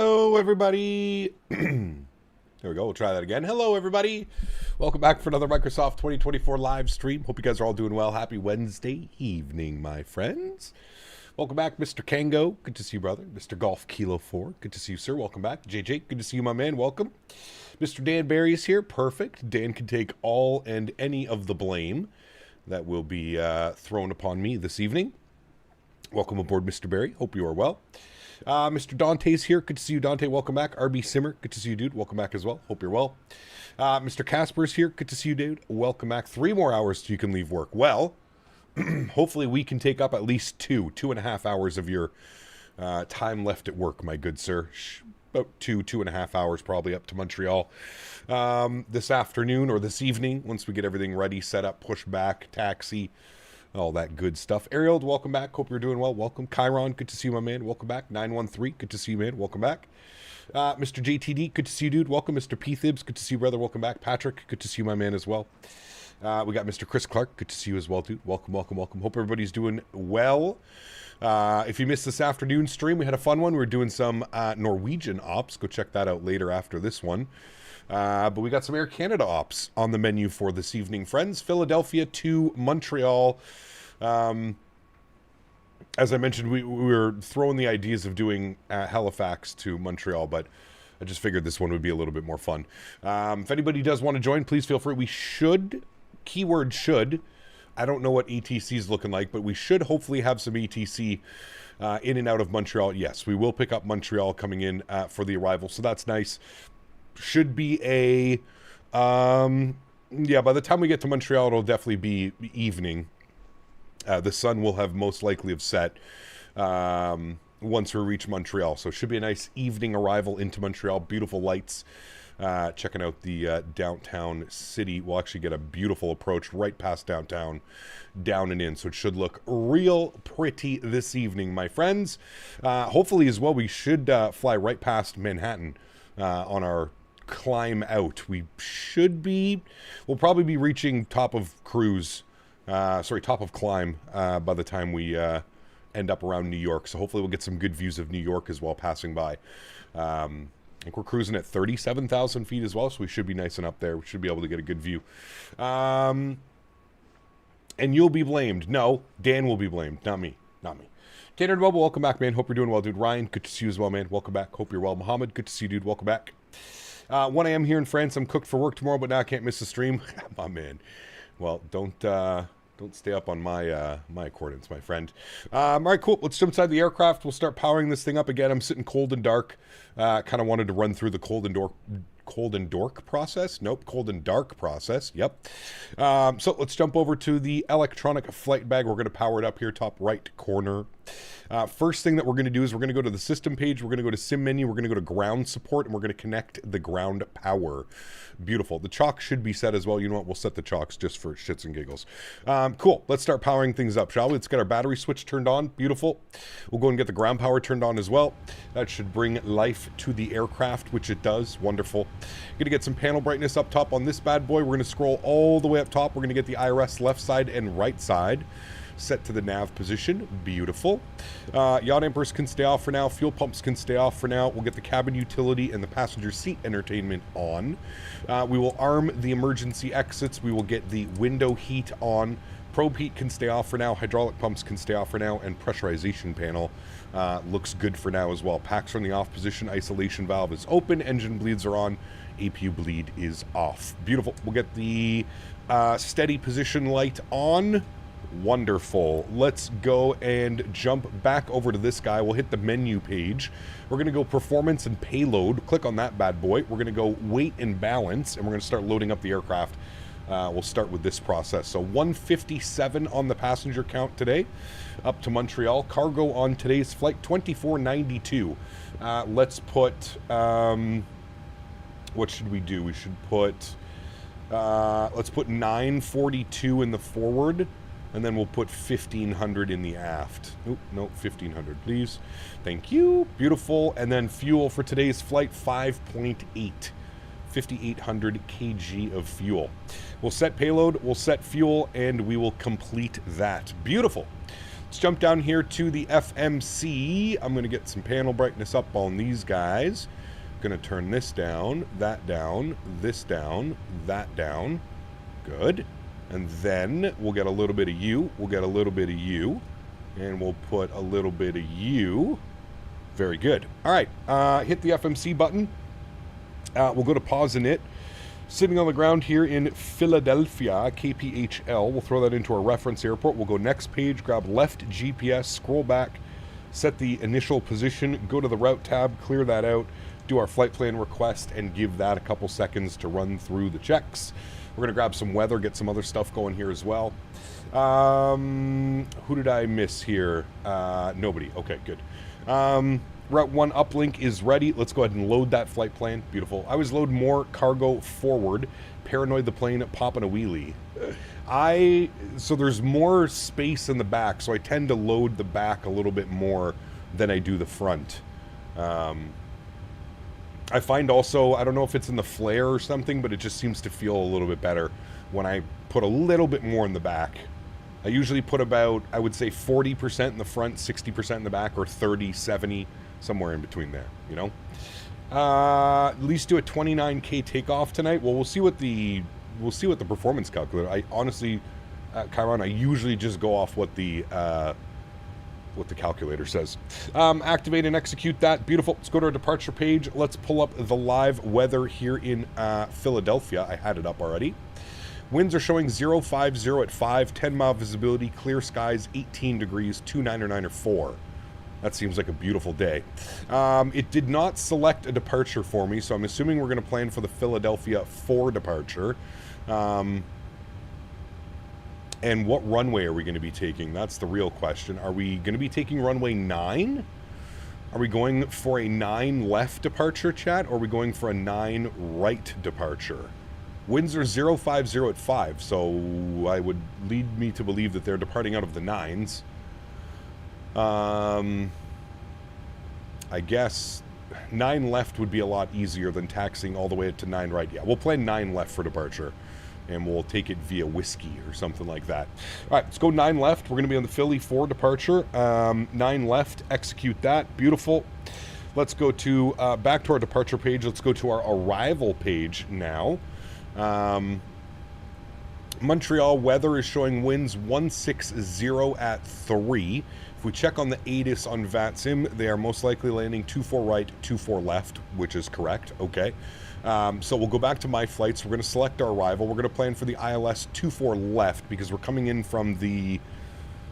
Hello, everybody. There we go. We'll try that again. Hello, everybody. Welcome back for another Microsoft 2024 live stream. Hope you guys are all doing well. Happy Wednesday evening, my friends. Welcome back, Mr. Kango. Good to see you, brother. Mr. Golf Kilo 4. Good to see you, sir. Welcome back. JJ, good to see you, my man. Welcome. Mr. Dan Barry is here. Perfect. Dan can take all and any of the blame that will be thrown upon me this evening. Welcome aboard, Mr. Barry. Hope you are well. Mr. Dante's here. Good to see you, Dante. Welcome back. RB Simmer. Good to see you, dude. Welcome back as well. Hope you're well. Mr. Casper's here. Good to see you, dude. Welcome back. 3 more hours till you can leave work. Well, hopefully we can take up at least 2.5 hours of your time left at work, my good sir. About 2.5 hours probably up to Montreal this afternoon or this evening once we get everything ready, set up, push back, taxi, all that good stuff. Ariel, welcome back. Hope you're doing well. Welcome. Chiron, good to see you, my man. Welcome back. 913, good to see you, man. Welcome back. Mr. JTD, good to see you, dude. Welcome. Mr. P. Thibs, good to see you, brother. Welcome back. Patrick, good to see you, my man, as well. We got Mr. Chris Clark, good to see you as well, dude. Welcome, welcome, welcome. Hope everybody's doing well. If you missed this afternoon stream, we had a fun one. We were doing some Norwegian ops. Go check that out later after this one. But we got some Air Canada ops on the menu for this evening, friends. Philadelphia to Montreal. As I mentioned, we were throwing the ideas of doing Halifax to Montreal, but I just figured this one would be a little bit more fun. If anybody does want to join, please feel free. We should, keyword should, I don't know what ETC is looking like, but we should hopefully have some ETC in and out of Montreal. Yes, we will pick up Montreal coming in for the arrival, so that's nice. Should be a, yeah, by the time we get to Montreal, it'll definitely be evening. The sun will have most likely have set once we reach Montreal. So it should be a nice evening arrival into Montreal. Beautiful lights. Checking out the downtown city. We'll actually get a beautiful approach right past downtown, down and in. So it should look real pretty this evening, my friends. Hopefully as well, we should fly right past Manhattan on our climb out. We'll probably be reaching top of cruise, top of climb by the time we end up around New York. So hopefully we'll get some good views of New York as well passing by. I think we're cruising at 37,000 feet as well, so we should be nice and up there. We should be able to get a good view. And you'll be blamed. No, Dan will be blamed, not me. Not me. Tater and Bubble, welcome back, man. Hope you're doing well, dude. Ryan, good to see you as well, man. Welcome back. Hope you're well. Muhammad, good to see you, dude. Welcome back. 1 a.m. here in France. I'm cooked for work tomorrow, but now I can't miss the stream. My man. Well, don't stay up on my my accordance, my friend. All right, cool. Let's jump inside the aircraft. We'll start powering this thing up again. I'm sitting cold and dark. Kind of wanted to run through the cold and dark process. Nope, cold and dark process. Yep. So let's jump over to the electronic flight bag. We're going to power it up here, top right corner. First thing that we're going to do is we're going to go to the system page. We're going to go to sim menu. We're going to go to ground support, and we're going to connect the ground power. Beautiful. The chalk should be set as well. You know what? We'll set the chalks just for shits and giggles. Cool. Let's start powering things up, shall we? Let's get our battery switch turned on. Beautiful. We'll go and get the ground power turned on as well. That should bring life to the aircraft, which it does. Wonderful. Going to get some panel brightness up top on this bad boy. We're going to scroll all the way up top. We're going to get the IRS left side and right side set to the nav position. Beautiful. Yacht dampers can stay off for now. Fuel pumps can stay off for now. We'll get the cabin utility and the passenger seat entertainment on. We will arm the emergency exits. We will get the window heat on. Probe heat can stay off for now. Hydraulic pumps can stay off for now. And pressurization panel looks good for now as well. Packs are in the off position. Isolation valve is open. Engine bleeds are on. APU bleed is off. Beautiful. We'll get the steady position light on. Wonderful. Let's go and jump back over to this guy. We'll hit the menu page. We're going to go performance and payload. Click on that bad boy. We're going to go weight and balance, and we're going to start loading up the aircraft. We'll start with this process. So 157 on the passenger count today, up to Montreal. Cargo on today's flight, 2492. Let's put, what should we do? We should put, let's put 942 in the forward. And then we'll put 1,500 in the aft. Oh, no, 1,500, please. Thank you. Beautiful. And then fuel for today's flight, 5.8. 5,800 kg of fuel. We'll set payload, we'll set fuel, and we will complete that. Beautiful. Let's jump down here to the FMC. I'm going to get some panel brightness up on these guys. Going to turn this down, this down, that down. Good. And then we'll get a little bit of you. We'll get a little bit of you. And we'll put a little bit of you. Very good. All right. Hit the FMC button. We'll go to pause init. Sitting on the ground here in Philadelphia, KPHL. We'll throw that into our reference airport. We'll go next page, grab left GPS, scroll back, set the initial position, go to the route tab, clear that out, do our flight plan request, and give that a couple seconds to run through the checks. We're going to grab some weather, get some other stuff going here as well. Who did I miss here? Nobody. Okay, good. Route 1 uplink is ready. Let's go ahead and load that flight plan. Beautiful. I always load more cargo forward. Paranoid the plane popping a wheelie. So there's more space in the back, so I tend to load the back a little bit more than I do the front. I find also, I don't know if it's in the flare or something, but it just seems to feel a little bit better when I put a little bit more in the back. I usually put about, I would say 40% in the front, 60% in the back, or 30, 70, somewhere in between there, you know? At least do a 29K takeoff tonight. Well, we'll see what the performance calculator. I honestly, Chiron, I usually just go off what the calculator says. Activate and execute that. Beautiful. Let's go to our departure page. Let's pull up the live weather here in Philadelphia. I had it up already. Winds are showing 050 at 5, 10-mile visibility, clear skies, 18 degrees, 29 or 9 or 4. That seems like a beautiful day. It did not select a departure for me, so I'm assuming we're going to plan for the Philadelphia 4 departure. And what runway are we going to be taking? That's the real question. Are we going to be taking runway 9? Are we going for a 9 left departure, chat, or are we going for a 9 right departure? Winds are 050 at 5, so I would lead me to believe that they're departing out of the 9s. I guess 9 left would be a lot easier than taxing all the way to 9 right. Yeah, we'll plan 9 left for departure, and we'll take it via whiskey or something like that. All right, let's go 9 left. We're going to be on the Philly 4 departure. 9 left, execute that. Beautiful. Let's go to back to our departure page. Let's go to our arrival page now. Montreal weather is showing winds 160 at 3. If we check on the ATIS on VATSIM, they are most likely landing 24 right, 24 left, which is correct. Okay. So we'll go back to my flights. We're going to select our arrival. We're going to plan for the ILS 24 left because we're coming in from the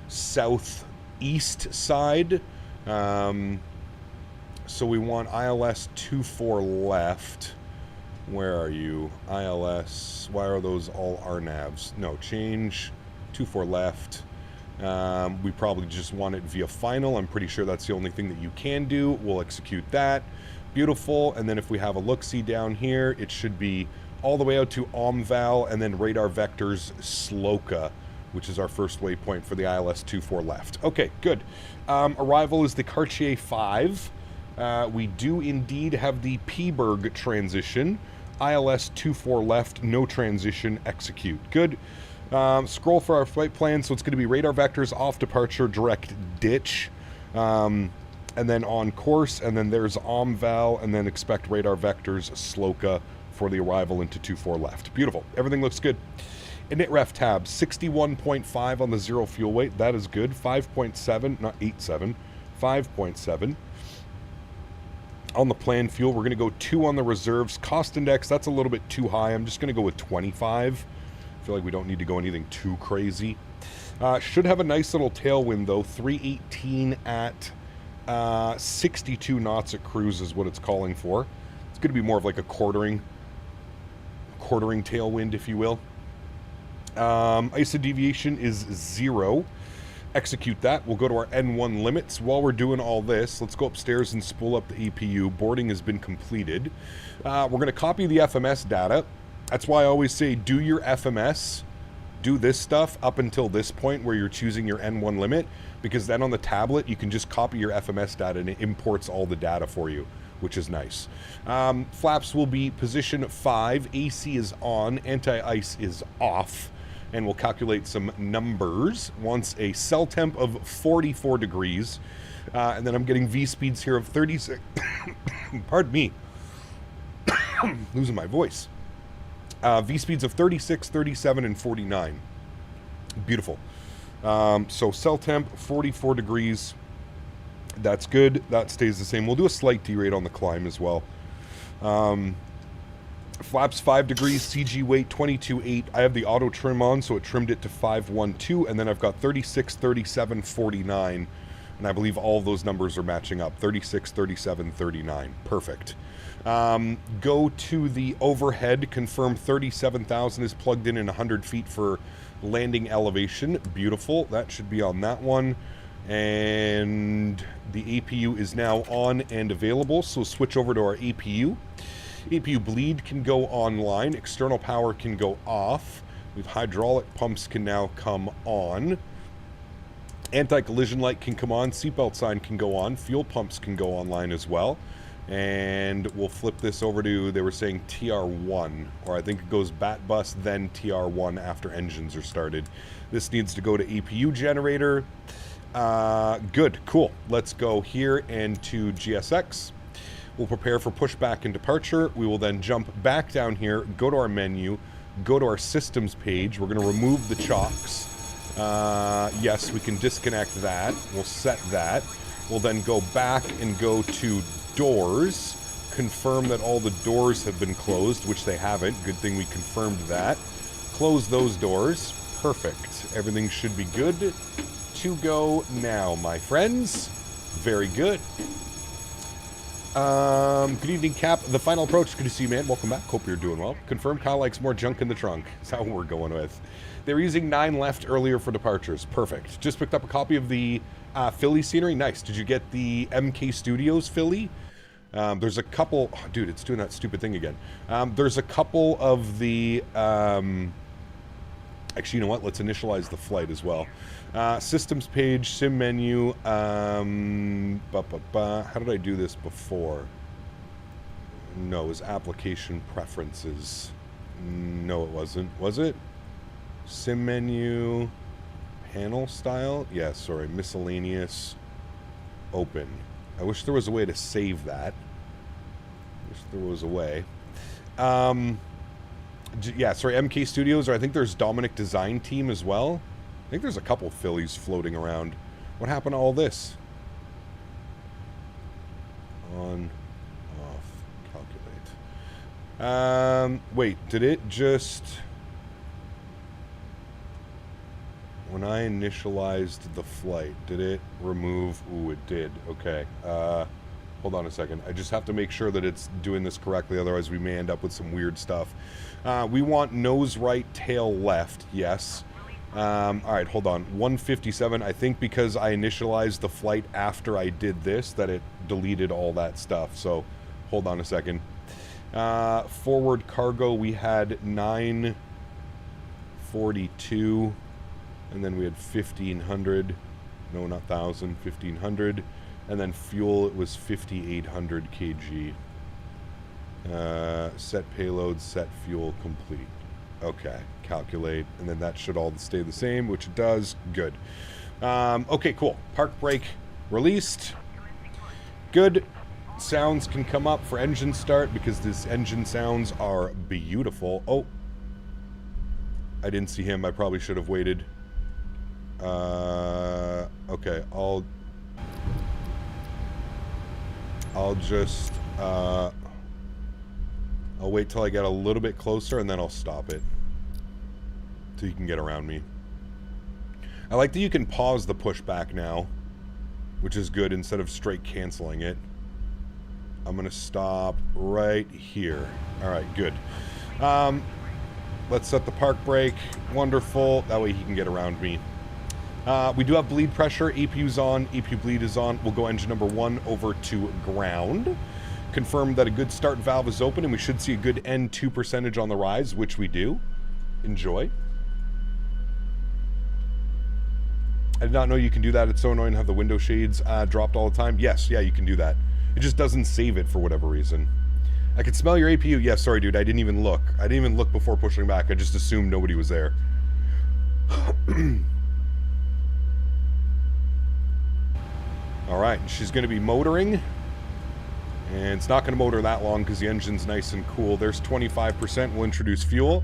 southeast side. So we want ILS 24 left. Where are you? ILS. Why are those all RNAVs? No, change 24 left. We probably just want it via final. I'm pretty sure that's the only thing that you can do. We'll execute that. Beautiful. And then if we have a look-see down here, it should be all the way out to Omval and then radar vectors Sloka, which is our first waypoint for the ILS 24 left. Okay, good. Arrival is the Cartier 5. We do indeed have the Peaberg transition. ILS 24 left, no transition, execute. Good. Scroll for our flight plan. So it's going to be radar vectors, off departure, direct ditch, and then on course, and then there's Omval, and then expect radar vectors, Sloka, for the arrival into 24 left. Beautiful. Everything looks good. Init ref tab, 61.5 on the zero fuel weight. That is good. 5.7, not 8.7, 5.7. On the planned fuel, we're going to go 2 on the reserves. Cost index, that's a little bit too high. I'm just going to go with 25. I feel like we don't need to go anything too crazy. Should have a nice little tailwind, though. 318 at 62 knots at cruise is what it's calling for. It's going to be more of like a quartering tailwind, if you will. ISO deviation is 0. Execute that. We'll go to our N1 limits. While we're doing all this, let's go upstairs and spool up the APU. Boarding has been completed. We're going to copy the FMS data. That's why I always say do your FMS, do this stuff up until this point where you're choosing your N1 limit, because then on the tablet you can just copy your FMS data and it imports all the data for you, which is nice. Flaps will be position 5. AC is on. Anti-ice is off. and we'll calculate some numbers. Wants a cell temp of 44 degrees, and then I'm getting V-speeds here of 36. Pardon me. Losing my voice. V-speeds of 36, 37, and 49. Beautiful. So cell temp, 44 degrees. That's good. That stays the same. We'll do a slight derate on the climb as well. Flaps 5 degrees, CG weight 22.8. I have the auto trim on, so it trimmed it to 512, and then I've got 36, 37, 49, and I believe all of those numbers are matching up. 36, 37, 39. Perfect. Go to the overhead, confirm 37,000 is plugged in 100 feet for landing elevation. Beautiful. That should be on that one. And the APU is now on and available, so switch over to our APU. APU bleed can go online, external power can go off, with hydraulic pumps can now come on, anti-collision light can come on, seatbelt sign can go on, fuel pumps can go online as well. And we'll flip this over to, they were saying TR1, or I think it goes BAT bus, then TR1 after engines are started. This needs to go to APU generator. Good, cool. Let's go here and to GSX. We'll prepare for pushback and departure. We will then jump back down here, go to our menu, go to our systems page. We're going to remove the chocks. Yes, we can disconnect that. We'll set that. We'll then go back and go to doors, confirm that all the doors have been closed, which they haven't. Good thing we confirmed that. Close those doors. Perfect. Everything should be good to go now, my friends. Very good. Good evening, Cap. The final approach. Good to see you, man. Welcome back. Hope you're doing well. Confirm Kyle likes more junk in the trunk. That's how we're going with. They were using 9 left earlier for departures. Perfect. Just picked up a copy of the Philly scenery. Nice. Did you get the MK Studios Philly? There's a couple... Oh, dude, it's doing that stupid thing again. There's a couple of the... Actually, you know what? Let's initialize the flight as well. Systems page, sim menu. How did I do this before? No, it was application preferences. No, it wasn't. Was it? Sim menu, panel style? Yeah, sorry, miscellaneous, open. I wish there was a way to save that. Wish there was a way. Yeah, sorry, MK Studios, or I think there's Dominic Design Team as well. I think there's a couple Phillies floating around. What happened to all this? On, off, calculate. Wait, did it just... When I initialized the flight, did it remove... Ooh, it did. Okay. Hold on a second. I just have to make sure that it's doing this correctly, otherwise we may end up with some weird stuff. We want nose right, tail left. Yes. All right, hold on. 157. I think because I initialized the flight after I did this, that it deleted all that stuff. So, hold on a second. Forward cargo, we had 942. And then we had 1,500. No, not 1,000. 1,500. And then fuel, it was 5,800 kg. Set payload, set fuel, complete. Okay, calculate. And then that should all stay the same, which it does. Good. Okay, cool. Park brake released. Good. Sounds can come up for engine start because this engine sounds are beautiful. Oh. I didn't see him. I probably should have waited. Okay, I'll just, I'll wait till I get a little bit closer and then I'll stop it. So you can get around me. I like that you can pause the pushback now, which is good instead of straight canceling it. I'm gonna stop right here. Alright, good. Let's set the park brake. Wonderful. That way he can get around me. We do have bleed pressure. APU's on. APU bleed is on. We'll go engine number 1 over to ground. Confirm that a good start valve is open, and we should see a good N2 percentage on the rise, which we do. Enjoy. I did not know you can do that. It's so annoying to have the window shades dropped all the time. Yes, yeah, you can do that. It just doesn't save it for whatever reason. I could smell your APU. Yeah, sorry, dude. I didn't even look. I didn't even look before pushing back. I just assumed nobody was there. All right, she's going to be motoring. And it's not going to motor that long because the engine's nice and cool. There's 25%. We'll introduce fuel.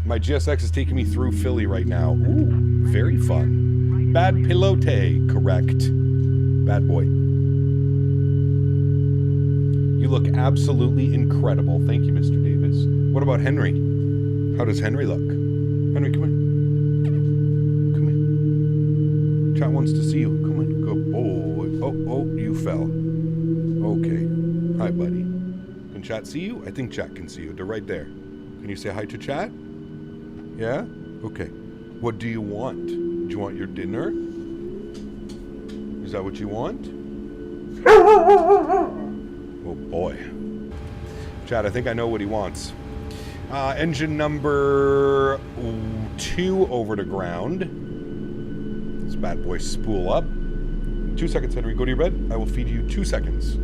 My GSX is taking me through Philly right now. Ooh, very fun. Bad pilote, correct. Bad boy. You look absolutely incredible. Thank you, Mr. Davis. What about Henry? How does Henry look? Henry, come here. Come here. Chat wants to see you. Come on, good boy. Oh, you fell. Okay. Hi, buddy. Can chat see you? I think chat can see you. They're right there. Can you say hi to chat? Yeah? Okay. What do you want? Do you want your dinner? Is that what you want? Oh, boy. Chat, I think I know what he wants. Engine number 2 over to ground. This bad boy spool up. 2 seconds, Henry. Go to your bed. I will feed you 2 seconds.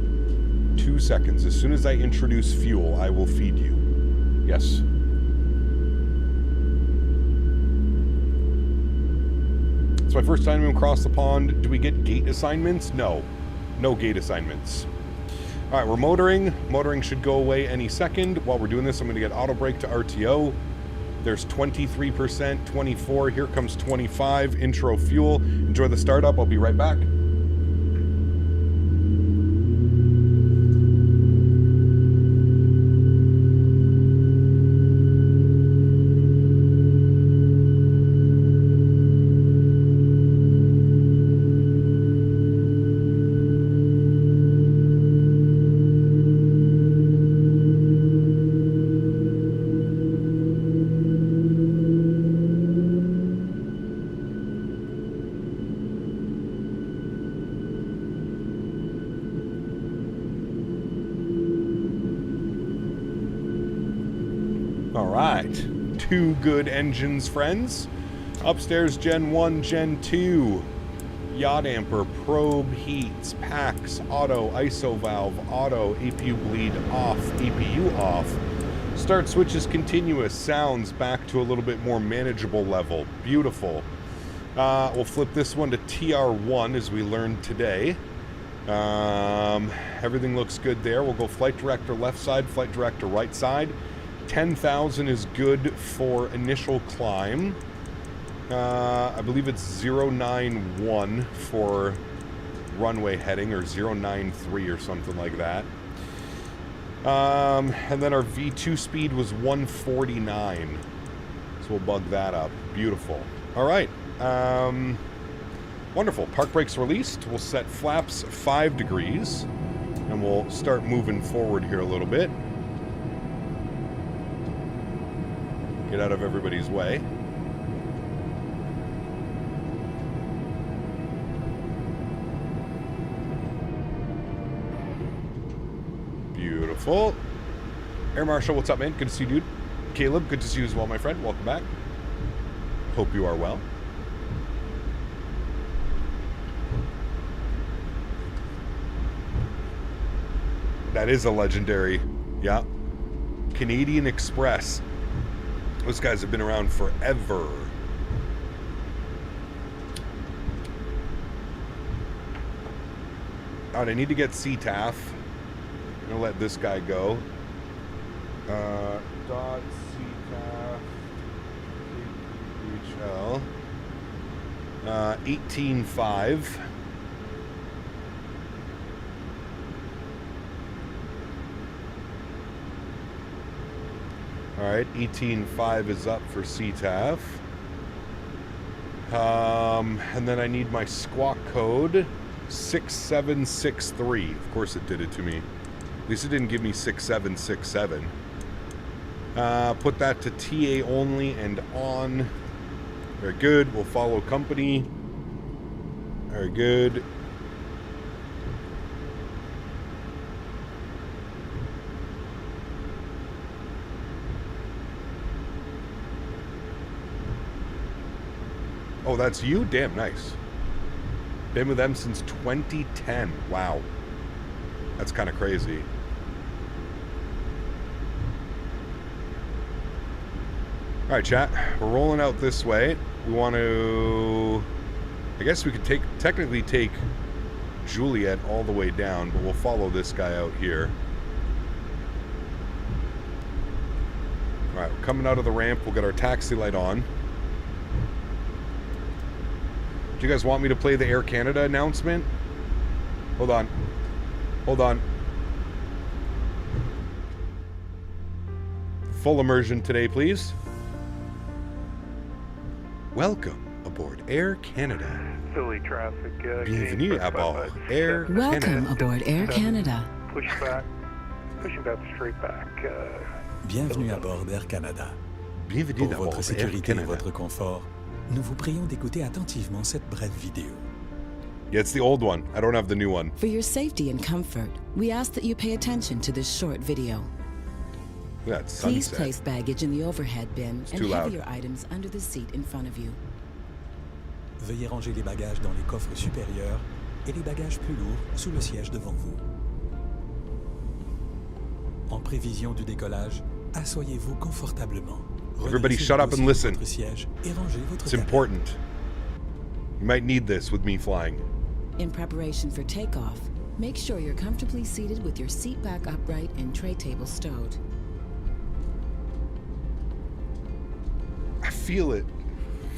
2 seconds. As soon as I introduce fuel, I will feed you. Yes. It's my first time across the pond. Do we get gate assignments? No. No gate assignments. All right, we're motoring. Motoring should go away any second. While we're doing this, I'm going to get auto brake to RTO. There's 23%, 24. Here comes 25. Intro fuel. Enjoy the startup. I'll be right back. Two good engines, friends. Upstairs, Gen 1, Gen 2. Yacht Amper, probe heats, packs, auto, ISO valve, auto, APU bleed off, APU off. Start switches continuous, sounds back to a little bit more manageable level. Beautiful. We'll flip this one to TR1 as we learned today. Everything looks good there. We'll go flight director left side, flight director right side. 10,000 is good for initial climb. I believe it's 091 for runway heading, or 093 or something like that. And then our V2 speed was 149. So we'll bug that up. Beautiful. All right. Wonderful. Park brakes released. We'll set flaps 5 degrees. And we'll start moving forward here a little bit. Get out of everybody's way. Beautiful. Air Marshal, what's up, man? Good to see you, dude. Caleb, good to see you as well, my friend. Welcome back. Hope you are well. That is a legendary, yeah. Canadian Express. Those guys have been around forever. All right, I need to get CTAF. I'm gonna let this guy go. Dot CTAF HL 18.5. All right, 18.5 is up for CTAF. And then I need my squawk code, 6763. Of course it did it to me. At least it didn't give me 6767. Put that to TA only and on. Very good. We'll follow company. Very good. Oh, that's you? Damn, nice. Been with them since 2010. Wow. That's kind of crazy. All right, chat. We're rolling out this way. We want to... I guess we could technically take Juliet all the way down, but we'll follow this guy out here. All right, we're coming out of the ramp. We'll get our taxi light on. Do you guys want me to play the Air Canada announcement? Hold on. Hold on. Full immersion today, please. Welcome aboard Air Canada. Philly traffic. Bienvenue à bord Air Canada. Welcome aboard Air Canada. Pushing back straight back. Bienvenue à bord d'Air Canada. Bienvenue Pour à bord votre Air sécurité et Canada. votre confort, nous vous prions d'écouter attentivement cette brève vidéo. Yeah, it's the old one. I don't have the new one. For your safety and comfort, we ask that you pay attention to this short video. That's Please sunset. place baggage in the overhead bin and too loud. heavier items under the seat in front of you. Veuillez ranger les bagages dans les coffres supérieurs et les bagages plus lourds sous le siège devant vous. En prévision du décollage, asseyez-vous confortablement. Everybody Redressez shut le up and dossier de listen. votre siège et rangez votre It's cabane. important. You might need this with me flying. In preparation for takeoff, make sure you're comfortably seated with your seat back upright and tray table stowed. I feel it.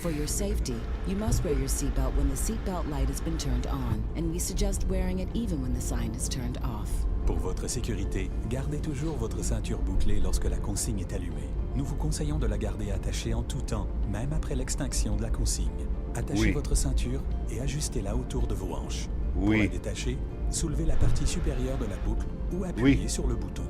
For your safety, you must wear your seatbelt when the seatbelt light has been turned on, and we suggest wearing it even when the sign is turned off. Pour votre sécurité, gardez toujours votre ceinture bouclée lorsque la consigne est allumée. Nous vous conseillons de la garder attachée en tout temps, même après l'extinction de la consigne. Attachez Oui. votre ceinture et ajustez-la autour de vos hanches. Pour Oui. la détacher, soulevez la partie supérieure de la boucle ou appuyez Oui. sur le bouton.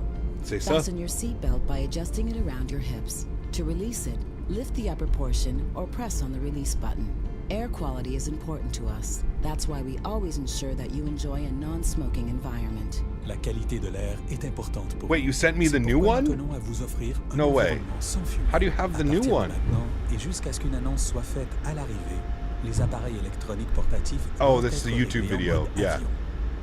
C'est ça? Fasten your seatbelt by adjusting it around your hips. To release it, lift the upper portion or press on the release button. Air quality is important to us. That's why we always ensure that you enjoy a non-smoking environment. La qualité de l'air est importante pour Wait, vous. you sent me C'est the new pourquoi one? nous tenons à vous offrir un No way. environnement sans fumée. How do you have the À new partir de one? maintenant, et jusqu'à ce qu'une annonce soit faite à l'arrivée, les appareils électroniques portatifs Oh, doivent this is the être YouTube réglés en video. mode Yeah. avion.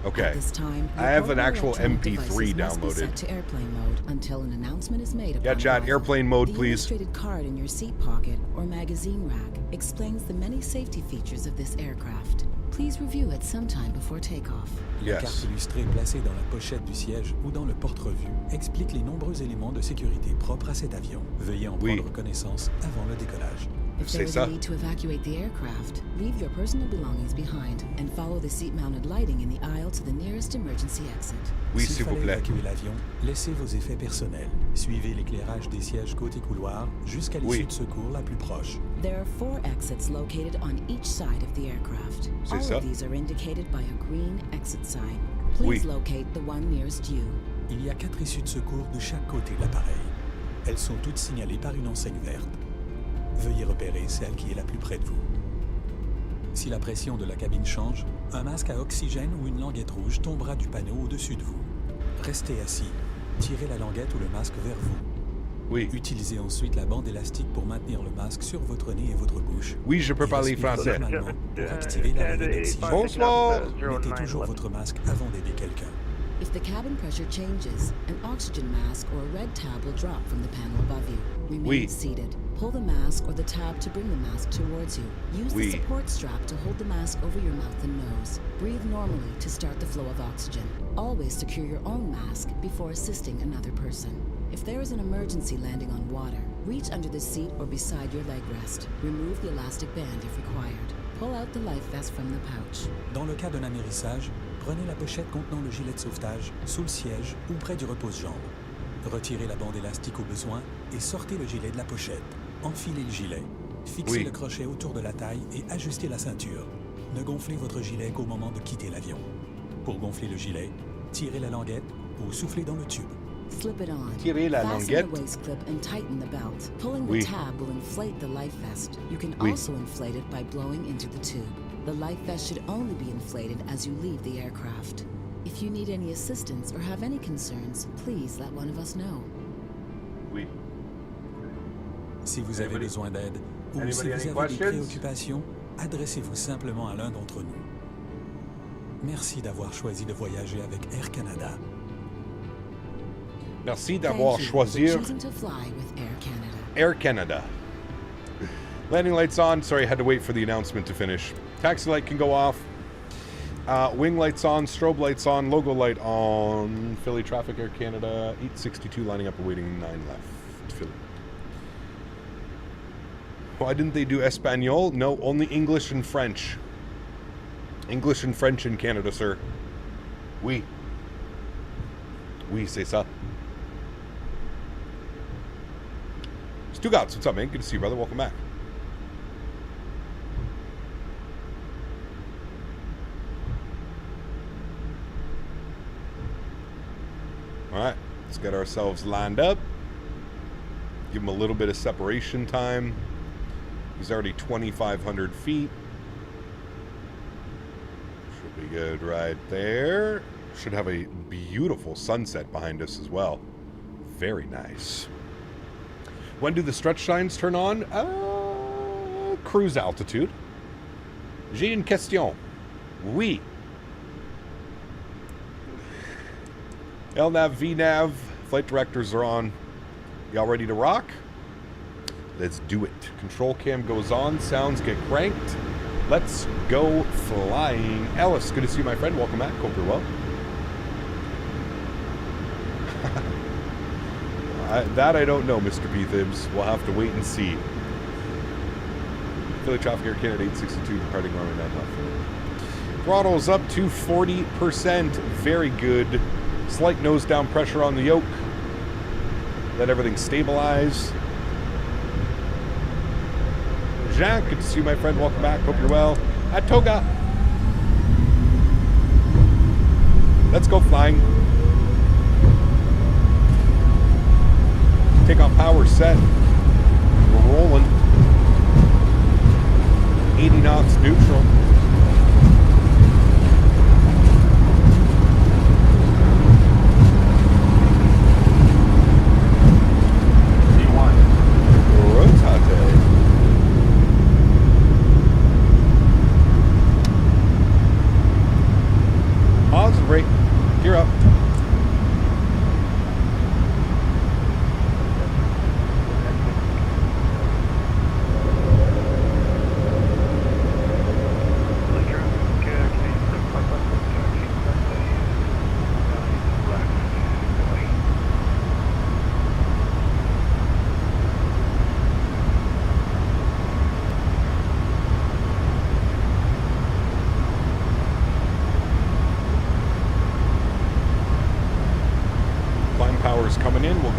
Okay. At this time, I your have an portable actual electronic MP3 devices must be downloaded. set to airplane mode until an announcement is made Yeah, upon chat, arrival. airplane mode, The please. illustrated card in your seat pocket or magazine rack explains the many safety features of this aircraft. Please review it sometime before takeoff. La Yes. carte illustrée placée dans la pochette du siège ou dans le porte-revue explique les nombreux éléments de sécurité propres à cet avion. Veuillez en Oui. prendre connaissance avant le décollage. If C'est there is ça. a need to evacuate the aircraft, leave your personal belongings behind and follow the seat-mounted lighting in the aisle to the nearest emergency exit. Oui, S'il s'il vous fallait plaît. évacuer l'avion, laissez vos effets personnels. Suivez l'éclairage des sièges côté couloir jusqu'à l'issue Oui. de secours la plus proche. There are 4 exits located on each side of the aircraft. C'est All ça. of these are indicated by a green exit sign. Please Oui. locate the one nearest you. Il y a 4 issues de secours de chaque côté de l'appareil. Elles sont toutes signalées par une enseigne verte. Veuillez repérer celle qui est la plus près de vous. Si la pression de la cabine change, un masque à oxygène ou une languette rouge tombera du panneau au-dessus de vous. Restez assis. Tirez la languette ou le masque vers vous. Oui. Utilisez ensuite la bande élastique pour maintenir le masque sur votre nez et votre bouche. Oui, je peux Et parler respirez français. normalement pour activer la levée d'oxygène. Bonsoir. Mettez toujours votre masque avant d'aider quelqu'un. If the cabin pressure changes, an oxygen mask or a red tab will drop from the panel above you. Remain Oui. seated. Pull the mask or the tab to bring the mask towards you. Use Oui. the support strap to hold the mask over your mouth and nose. Breathe normally to start the flow of oxygen. Always secure your own mask before assisting another person. If there is an emergency landing on water, reach under the seat or beside your leg rest. Remove the elastic band if required. Pull out the life vest from the pouch. Dans le cas d'un amérissage, prenez la pochette contenant le gilet de sauvetage sous le siège ou près du repose-jambe. Retirez la bande élastique au besoin et sortez le gilet de la pochette. Enfilez le gilet. Fixez Oui. le crochet autour de la taille et ajustez la ceinture. Ne gonflez votre gilet qu'au moment de quitter l'avion. Pour gonfler le gilet, tirez la languette ou soufflez dans le tube. Slip it on. Tirez la Fasten languette. the waist clip and tighten the belt. Pulling Oui. the tab will inflate the life vest. You can Oui. also inflate it by blowing into the tube. The life vest should only be inflated as you leave the aircraft. If you need any assistance or have any concerns, please let one of us know. Oui. Si vous avez Anybody- besoin d'aide ou anybody si any vous avez des questions? préoccupations, adressez-vous simplement à l'un d'entre nous. Merci d'avoir choisi de voyager avec Air Canada. Merci Thank d'avoir you choisi for choosing to fly with Air Canada. Air Canada. Landing lights on. Sorry, I had to wait for the announcement to finish. Taxi light can go off. Wing lights on. Strobe lights on. Logo light on. Philly traffic, Air Canada. 862 lining up, awaiting 9 left. Philly. Why didn't they do Espanol? No, only English and French. English and French in Canada, sir. Oui. Oui, c'est ça. Stugotz, what's up, man? Good to see you, brother. Welcome back. Alright, let's get ourselves lined up. Give him a little bit of separation time. He's already 2,500 feet. Should be good right there. Should have a beautiful sunset behind us as well. Very nice. When do the stretch signs turn on? Cruise altitude. J'ai une question. Oui. LNAV, VNAV, flight directors are on. Y'all ready to rock? Let's do it. Control cam goes on. Sounds get cranked. Let's go flying. Ellis, good to see you, my friend. Welcome back. Hope you're well. That I don't know, Mr. P-Thibs. We'll have to wait and see. Philly traffic, Air Canada 862, departing runway 9 left. Throttle's up to 40%. Very good. Slight nose down pressure on the yoke. Let everything stabilize. Jack, good to see you, my friend. Welcome back. Hope you're well. At Toga. Let's go flying. Takeoff power set. We're rolling. 80 knots neutral.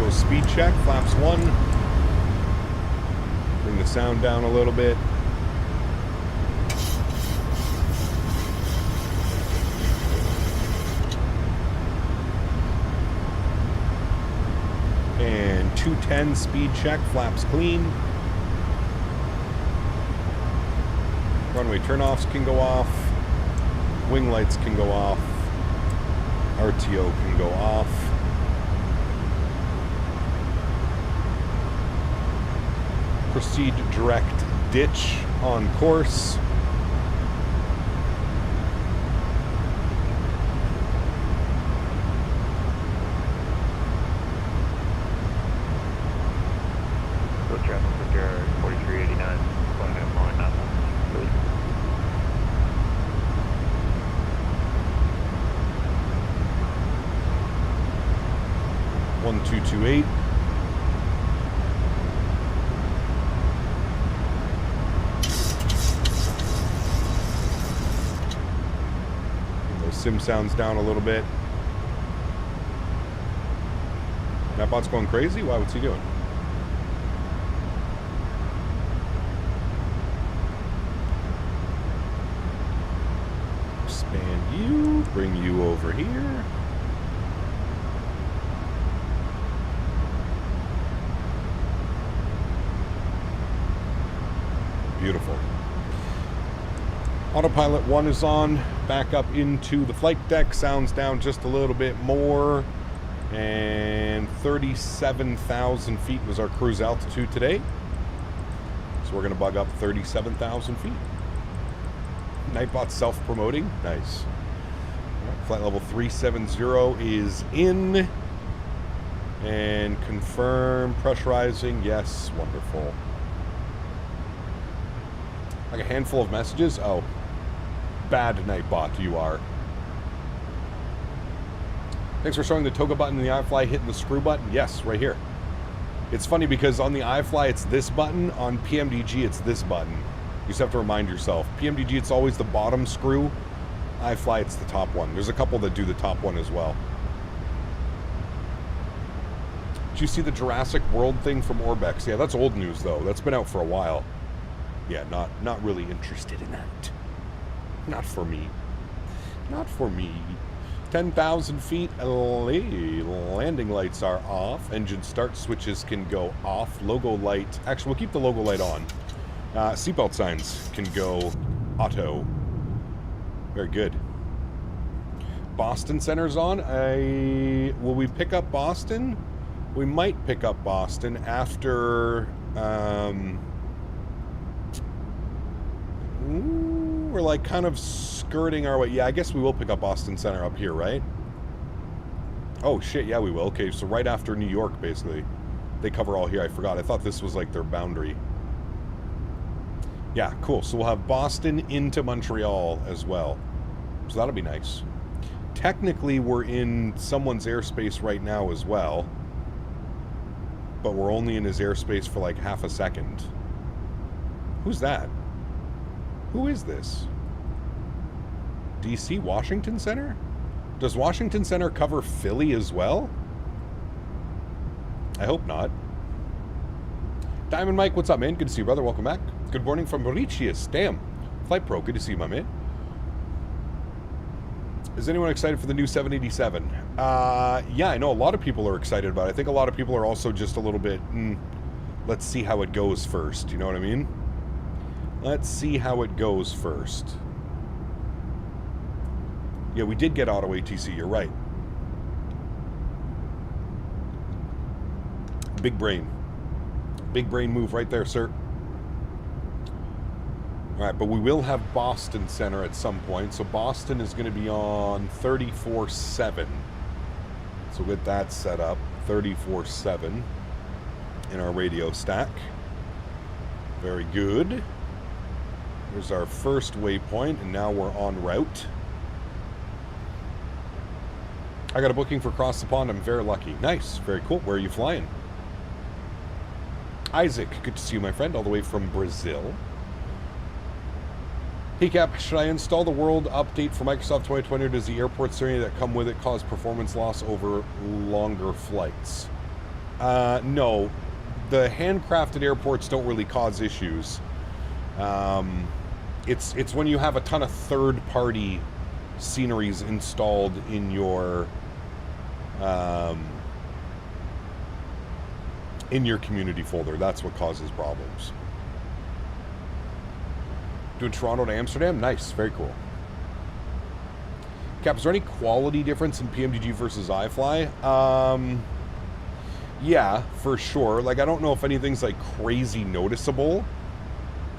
Speed check, flaps 1. Bring the sound down a little bit. And 210 speed check, flaps clean. Runway turnoffs can go off. Wing lights can go off. RTO can go off. Proceed direct ditch on course. Go traffic secure 4389, going to line up. 1228. Sim sounds down a little bit. That bot's going crazy? Why? What's he doing? Expand you, bring you over here. Beautiful. Autopilot 1 is on. Back up into the flight deck. Sounds down just a little bit more. And 37,000 feet was our cruise altitude today. So we're going to bug up 37,000 feet. Nightbot self-promoting. Nice. Right, flight level 370 is in. And confirm pressurizing. Yes, wonderful. Like a handful of messages? Oh. Bad Nightbot, you are. Thanks for showing the toga button and the iFly hitting the screw button. Yes, right here. It's funny because on the iFly it's this button, on PMDG it's this button. You just have to remind yourself. PMDG it's always the bottom screw. iFly it's the top one. There's a couple that do the top one as well. Did you see the Jurassic World thing from Orbex? Yeah, that's old news though. That's been out for a while. Yeah, not really interested in that. Not for me. Not for me. 10,000 feet, landing lights are off. Engine start switches can go off. Logo light, actually we'll keep the logo light on. Seatbelt signs can go auto. Very good. Boston Center's on. Will we pick up Boston? We might pick up Boston after... we're like kind of skirting our way. Yeah, I guess we will pick up Boston Center up here, right? Oh shit, yeah we will. Okay, so right after New York, basically. They cover all here. I forgot. I thought this was like their boundary. Yeah, cool. So we'll have Boston into Montreal as well. So that'll be nice. Technically, we're in someone's airspace right now as well. But we're only in his airspace for like half a second. Who's that? Who is this? DC Washington Center? Does Washington Center cover Philly as well? I hope not. Diamond Mike, what's up, man? Good to see you, brother. Welcome back. Good morning from Mauritius. Damn. Flight Pro, good to see you, my man. Is anyone excited for the new 787? Yeah, I know a lot of people are excited about it. I think a lot of people are also just a little bit, let's see how it goes first. You know what I mean? Let's see how it goes first. Yeah, we did get auto ATC, you're right. Big brain. Big brain move right there, sir. Alright, but we will have Boston Center at some point. So Boston is going to be on 34.7. So with that set up, 34.7 in our radio stack. Very good. There's our first waypoint, and now we're en route. I got a booking for Cross the Pond. I'm very lucky. Nice. Very cool. Where are you flying? Isaac, good to see you, my friend, all the way from Brazil. Hey, Cap, should I install the world update for Microsoft 2020, or does the airport security that come with it cause performance loss over longer flights? No. The handcrafted airports don't really cause issues. It's when you have a ton of third-party sceneries installed in your community folder. That's what causes problems. Doing Toronto to Amsterdam? Nice. Very cool. Cap, is there any quality difference in PMDG versus iFly? Yeah, for sure. Like, I don't know if anything's like crazy noticeable.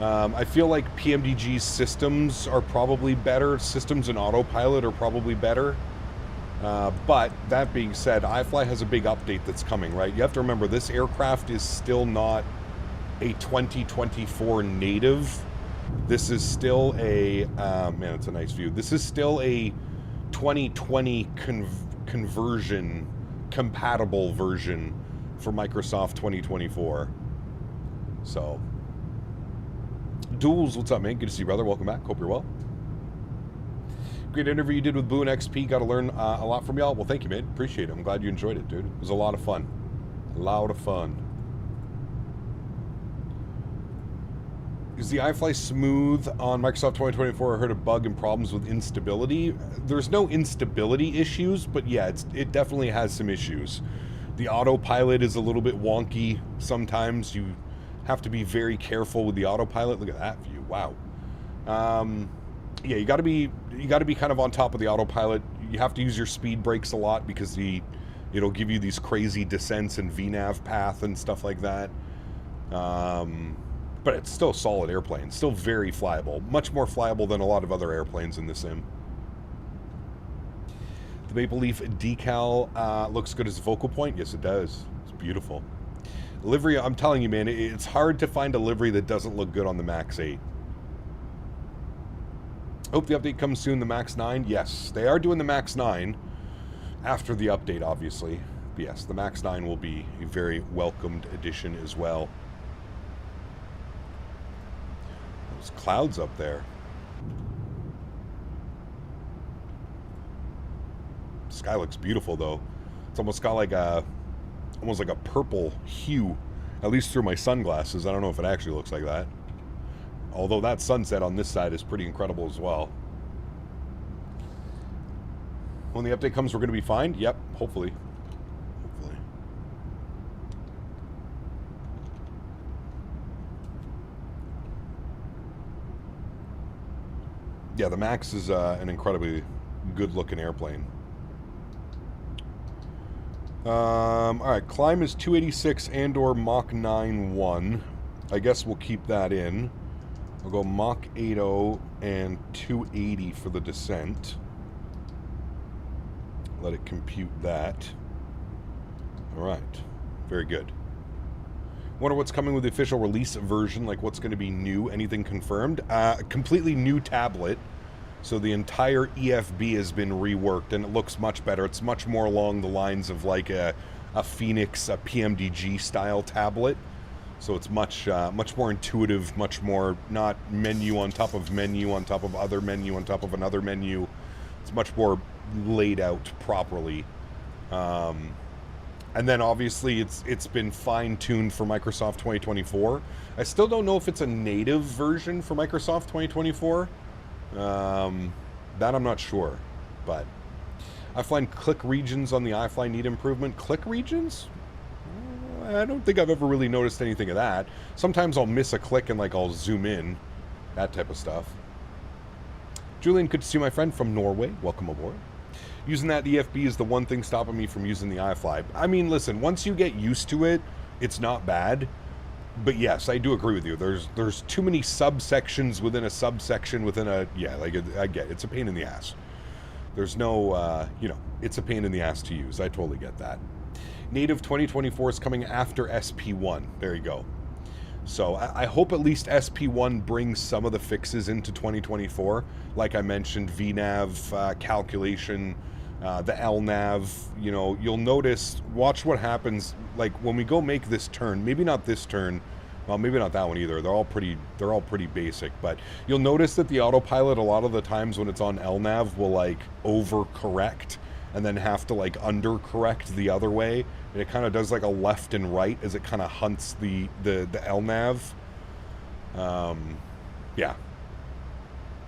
I feel like PMDG's systems are probably better. Systems and autopilot are probably better. But that being said, iFly has a big update that's coming, right? You have to remember, this aircraft is still not a 2024 native. This is still a, man, it's a nice view. This is still a 2020 conversion, compatible version for Microsoft 2024. So, Duels, what's up, man? Good to see you, brother. Welcome back. Hope you're well. Great interview you did with Boo and XP. Got to learn a lot from y'all. Well, thank you, man. Appreciate it. I'm glad you enjoyed it, dude. It was a lot of fun. A lot of fun. Is the iFly smooth on Microsoft 2024? I heard a bug and problems with instability. There's no instability issues, but yeah, it definitely has some issues. The autopilot is a little bit wonky sometimes. You have to be very careful with the autopilot. Look at that view. Wow. Yeah, you got to be kind of on top of the autopilot. You have to use your speed brakes a lot because it'll give you these crazy descents and VNAV path and stuff like that. But it's still a solid airplane. Still very flyable. Much more flyable than a lot of other airplanes in the sim. The Maple Leaf decal looks good as a focal point. Yes, it does. It's beautiful. Livery, I'm telling you, man, it's hard to find a livery that doesn't look good on the MAX8. Hope the update comes soon, the MAX8. Yes, they are doing the MAX8 after the update, obviously. But yes, the MAX8 will be a very welcomed addition as well. There's clouds up there. Sky looks beautiful though. It's almost got like a purple hue, at least through my sunglasses. I don't know if it actually looks like that. Although that sunset on this side is pretty incredible as well. When the update comes, we're going to be fine? Yep, hopefully. Hopefully. Yeah, the MAX is an incredibly good-looking airplane. Alright, climb is 286 and or Mach 9.1. I guess we'll keep that in. I'll go Mach 8.0 and 280 for the descent. Let it compute that. Alright, very good. Wonder what's coming with the official release version, like what's going to be new, anything confirmed? Completely new tablet. So the entire EFB has been reworked and it looks much better. It's much more along the lines of like a Phoenix, a PMDG style tablet. So it's much more intuitive, much more not menu on top of menu on top of other menu on top of another menu. It's much more laid out properly. And then obviously it's been fine-tuned for Microsoft 2024. I still don't know if it's a native version for Microsoft 2024. That I'm not sure, but iFlying click regions on the iFly need improvement. Click regions? I don't think I've ever really noticed anything of that. Sometimes I'll miss a click and like I'll zoom in, that type of stuff. Julian, good to see my friend from Norway. Welcome aboard. Using that EFB is the one thing stopping me from using the iFly. I mean, listen, once you get used to it, it's not bad. But yes, I do agree with you. There's too many subsections within a subsection within a... Yeah, like, I get it. It's a pain in the ass. There's no, you know, it's a pain in the ass to use. I totally get that. Native 2024 is coming after SP1. There you go. So I hope at least SP1 brings some of the fixes into 2024. Like I mentioned, VNAV, calculation, the LNAV, you know, you'll notice, watch what happens, like when we go make this turn, maybe not this turn, well, maybe not that one either, they're all pretty basic, but you'll notice that the autopilot a lot of the times when it's on LNAV will like overcorrect and then have to like undercorrect the other way, and it kind of does like a left and right as it kind of hunts the LNAV. Yeah.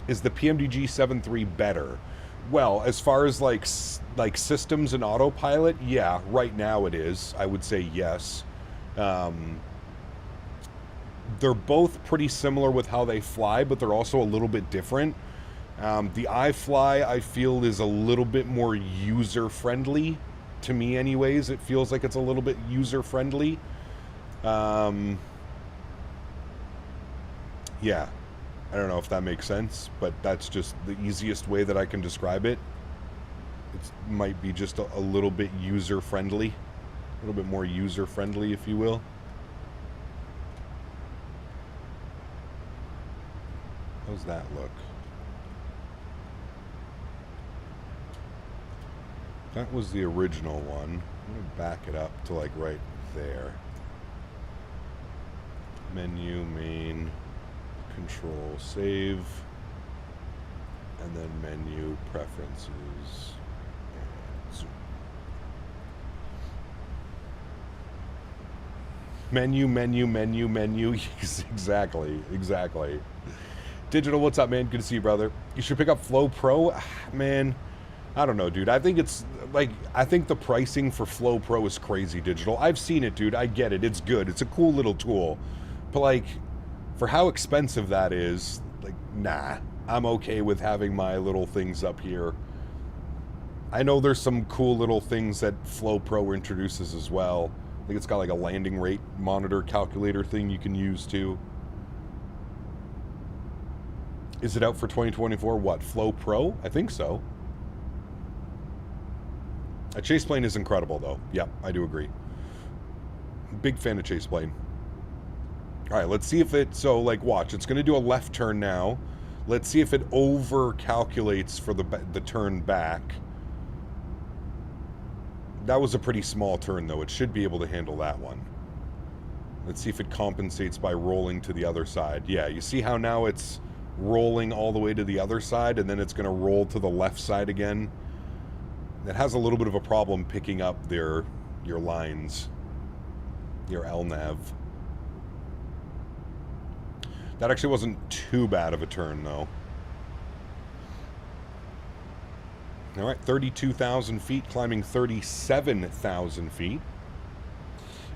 Is the PMDG 7.3 better? Well, as far as like systems and autopilot, yeah, right now it is. I would say yes. They're both pretty similar with how they fly, but they're also a little bit different. The iFly, I feel, is a little bit more user-friendly. To me, anyways, it feels like it's a little bit user-friendly. Yeah. I don't know if that makes sense, but that's just the easiest way that I can describe it. It might be just a little bit user-friendly. A little bit more user-friendly, if you will. How's that look? That was the original one. I'm going to back it up to like right there. Menu, main... Control, save, and then menu, preferences, and zoom. Menu. Exactly. Digital, what's up, man? Good to see you, brother. You should pick up Flow Pro. Man, I don't know, dude. I think it's, like, I think the pricing for Flow Pro is crazy, Digital. I've seen it, dude. I get it. It's good. It's a cool little tool. But, like... For how expensive that is, like, nah. I'm okay with having my little things up here. I know there's some cool little things that Flow Pro introduces as well. I think it's got like a landing rate monitor calculator thing you can use too. Is it out for 2024? What, Flow Pro? I think so. A chase plane is incredible though. Yep, I do agree. Big fan of chase plane. All right, let's see if it, so like watch, it's going to do a left turn now. Let's see if it over-calculates for the turn back. That was a pretty small turn, though. It should be able to handle that one. Let's see if it compensates by rolling to the other side. Yeah, you see how now it's rolling all the way to the other side, and then it's going to roll to the left side again? It has a little bit of a problem picking up your lines, your LNAV. That actually wasn't too bad of a turn, though. All right, 32,000 feet, climbing 37,000 feet. In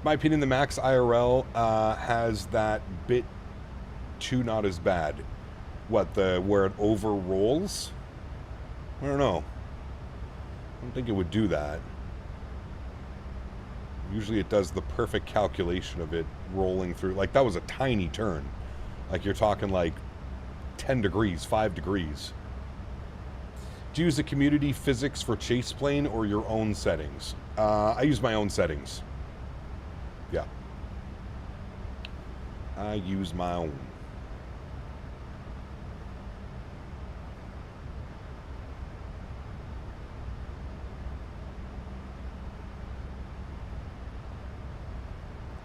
my opinion, the MAX IRL has that bit too not as bad. What, where it over rolls? I don't know. I don't think it would do that. Usually it does the perfect calculation of it rolling through. Like, that was a tiny turn. Like, you're talking like 10 degrees, 5 degrees. Do you use the community physics for chase plane or your own settings? I use my own settings. Yeah. I use my own.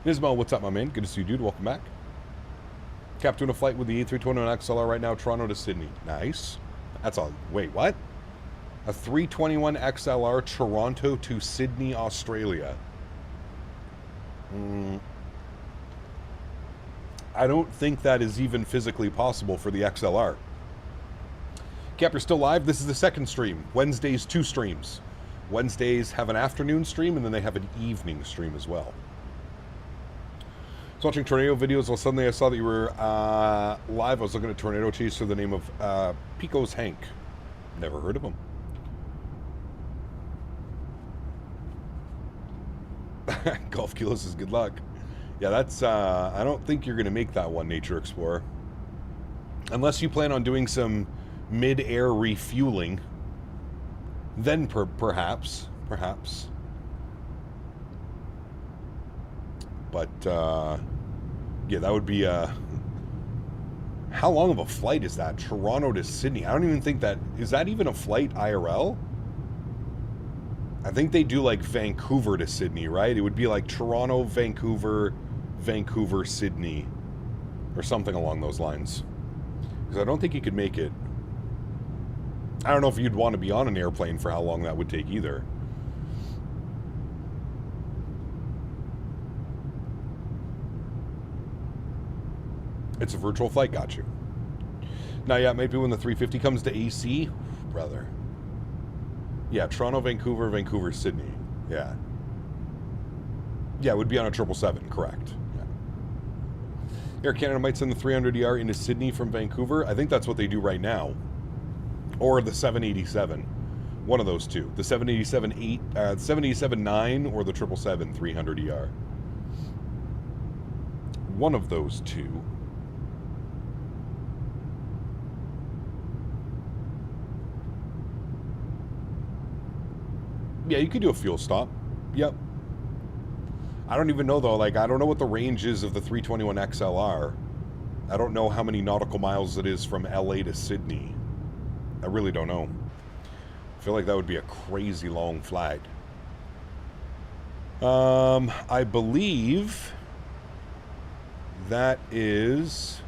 Ismail, what's up, my man? Good to see you, dude. Welcome back. Cap doing a flight with the A321 XLR right now, Toronto to Sydney. Nice. That's all. Wait, what? A 321 XLR, Toronto to Sydney, Australia. I don't think that is even physically possible for the XLR. Cap, you're still live. This is the second stream. Wednesdays, 2 streams. Wednesdays have an afternoon stream, and then they have an evening stream as well. I was watching tornado videos, well, suddenly I saw that you were live. I was looking at Tornado Chase for the name of Pico's Hank. Never heard of him. Golf Kilos says good luck. Yeah, that's, I don't think you're going to make that one, Nature Explorer. Unless you plan on doing some mid-air refueling. Then perhaps. But, yeah, that would be, how long of a flight is that? Toronto to Sydney. I don't even think that, is that even a flight IRL? I think they do like Vancouver to Sydney, right? It would be like Toronto, Vancouver, Vancouver, Sydney, or something along those lines. Because I don't think you could make it. I don't know if you'd want to be on an airplane for how long that would take either. It's a virtual flight, got you. Now, yeah, maybe when the 350 comes to AC, brother. Yeah, Toronto, Vancouver, Vancouver, Sydney. Yeah. Yeah, it would be on a 777, correct. Yeah. Air Canada might send the 300ER into Sydney from Vancouver. I think that's what they do right now. Or the 787. One of those two. The 787-9 or the 777 300ER. One of those two. Yeah, you could do a fuel stop. Yep. I don't even know, though. Like, I don't know what the range is of the 321 XLR. I don't know how many nautical miles it is from LA to Sydney. I really don't know. I feel like that would be a crazy long flight. I believe that is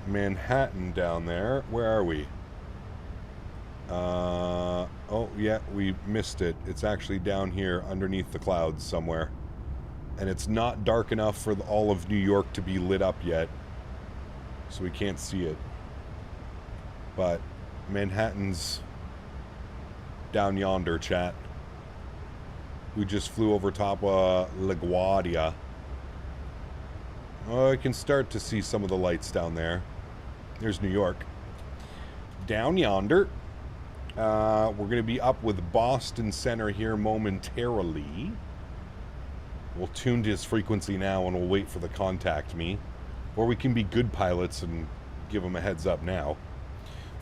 Manhattan down there. Where are we? Oh, yeah, we missed it. It's actually down here underneath the clouds somewhere. And it's not dark enough for all of New York to be lit up yet. So we can't see it. But Manhattan's down yonder, chat. We just flew over top of LaGuardia. Oh, I can start to see some of the lights down there. There's New York. Down yonder. We're going to be up with Boston Center here momentarily. We'll tune to his frequency now and we'll wait for the contact me. Or we can be good pilots and give them a heads up now.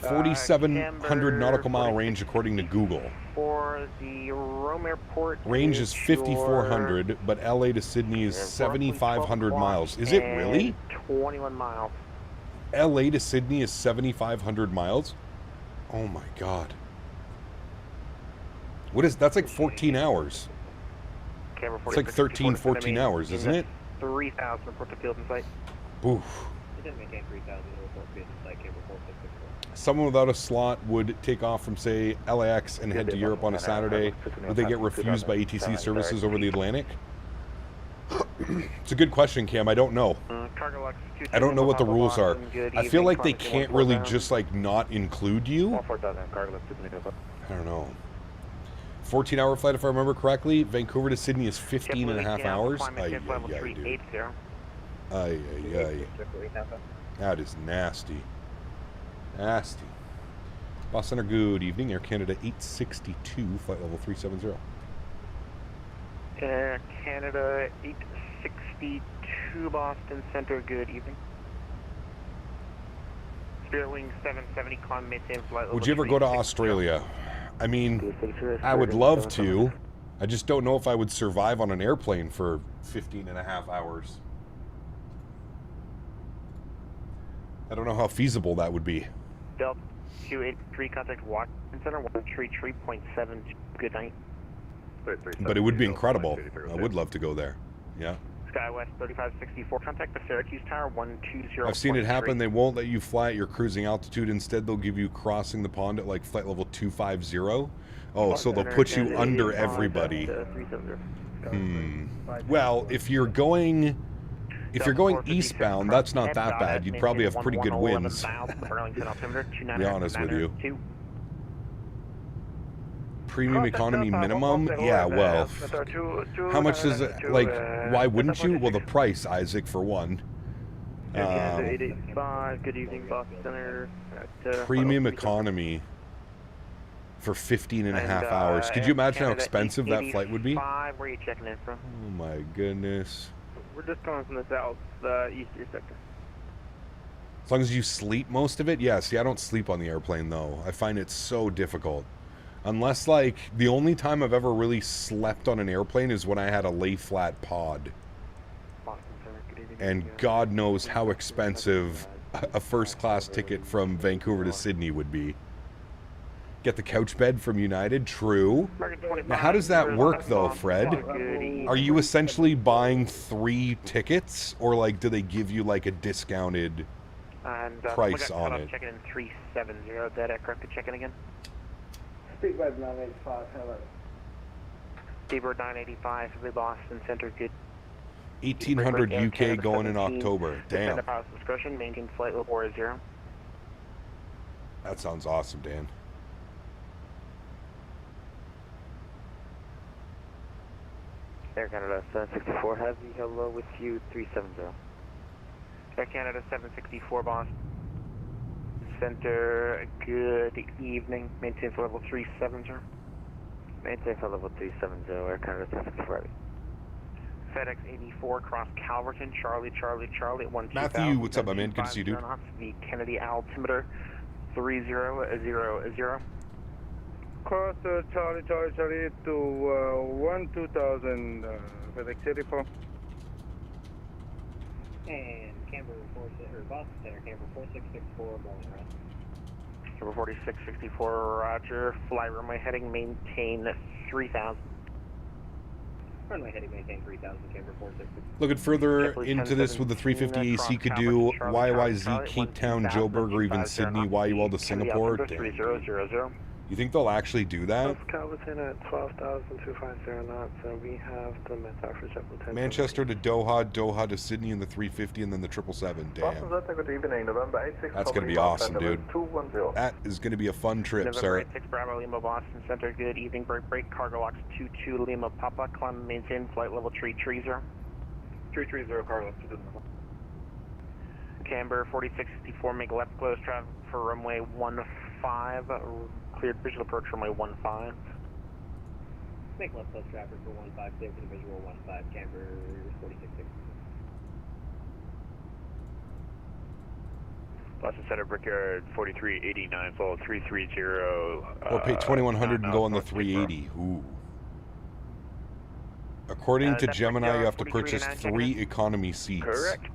4,700 nautical mile range according to Google. For the Rome Airport. Range is 5,400, but LA to Sydney is 7,500 miles. Is it really? 21 miles. LA to Sydney is 7,500 miles. Oh my god. What is that's like 14 hours. Camera It's like 13, 14 hours, isn't it? 3,000 report to field in sight. Oof. It didn't maintain 3,000 report to field in sight. Camera 4664. Someone without a slot would take off from, say, LAX and head to Europe on a Saturday. Would they get refused by ETC services over the Atlantic? It's a good question, Cam. I don't know. I don't know what the rules are. I feel like they can't really just, like, not include you. I don't know. 14-hour flight, if I remember correctly. Vancouver to Sydney is 15 and a half hours. Ay, dude. Ay, ay, ay. That is nasty. Nasty. Boston Center, good evening. Air Canada 862, flight level 370. Air Canada 862, Boston Center, good evening. Spiritwing 770, climb maintain flight level. Would you ever go to Australia? I mean, I would love to. I just don't know if I would survive on an airplane for 15 and a half hours. I don't know how feasible that would be. Delta 283, contact Washington Center, 133.7, good night. But it would be incredible. I would love to go there. Yeah. SkyWest 3564, contact the Syracuse Tower, 120. I've seen it happen. They won't let you fly at your cruising altitude. Instead, they'll give you crossing the pond at like flight level 250. Oh, so they'll put you under everybody. Well, if you're going eastbound, that's not that bad. You'd probably have pretty good winds. To be honest with you. Premium economy minimum? Yeah, well, how much does it, like, why wouldn't you? Well, the price, Isaac, for one. Good evening, Boston Center. Premium economy for 15 and a half hours. Could you imagine how expensive that flight would be? Where are you checking in from? Oh my goodness. We're just coming from the south, the eastern sector. As long as you sleep most of it? Yeah, see, I don't sleep on the airplane, though. I find it so difficult. Unless, like, the only time I've ever really slept on an airplane is when I had a lay-flat pod. And God knows how expensive a first-class ticket from Vancouver to Sydney would be. Get the couch bed from United? True. Now, how does that work, though, Fred? Are you essentially buying 3 tickets? Or, like, do they give you, like, a discounted price on it? Checking in 370, that aircraft to check in again. Seabird 985, hello. Seabird 985, the Boston Center, good. 1800 UK going in October. Damn. Discretion, maintain flight level 40. That sounds awesome, Dan. Air Canada 764, have the hello with you 370. Air Canada 764, Boston Center, good evening. Maintain flight level 370. Maintain flight level 370, Air Canada 764. FedEx 84, cross Calverton, Charlie at 12000. Matthew, what's up, my man? Good to see you, dude. The Kennedy altimeter 3000. Cross Charlie to 12000, FedEx 84. And Camber 46, or Boston Center, Camber 4664, Boeing run. Camber 4664, roger. Fly runway heading, maintain 3000. Runway heading, maintain 3000, Camber 4664. Looking further into this with the 350 AC, could do YYZ, Cape Town, Joburg, or even Sydney, YUL to Singapore. Damn. You think they'll actually do that? Calverton at 12,250 knots, so we have the Mentha for Chapel 10. Manchester to Doha, Doha to Sydney in the 350, and then the 777. Damn. That's going to be awesome, dude. That is going to be a fun trip, sir. November 86 Bravo Lima Boston Center, good evening. Break, cargo locks 22 Lima Papa, climb maintain flight level 330. 330, cargo locks 22. Camber 4664, make left close traffic for runway 15. Cleared visual approach runway 15. Make left close traffic for 15, clear for the visual 15, Camber 4660. Boston Center, Brickyard 4389, follow 330. Or pay 2100 and go on the 380. Ooh. According to Gemini, you have to purchase 3 economy seats. Correct.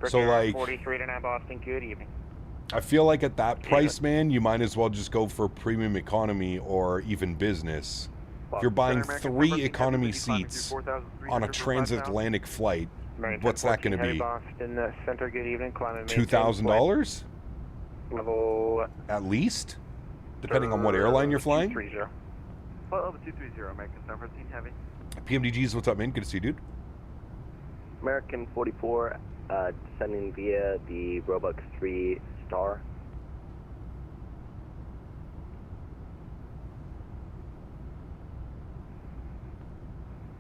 So, like, 43-9 Boston, good evening. I feel like at that price, man, you might as well just go for premium economy or even business. If you're buying 3 economy seats on a transatlantic flight, what's that going to be? Boston Center, good evening. $2,000? Level... At least? Depending on what airline you're flying? 230. Level 230, American 17 Heavy. PMDGs, what's up, man? Good to see you, dude. American 44, descending via the Robux 3 Star.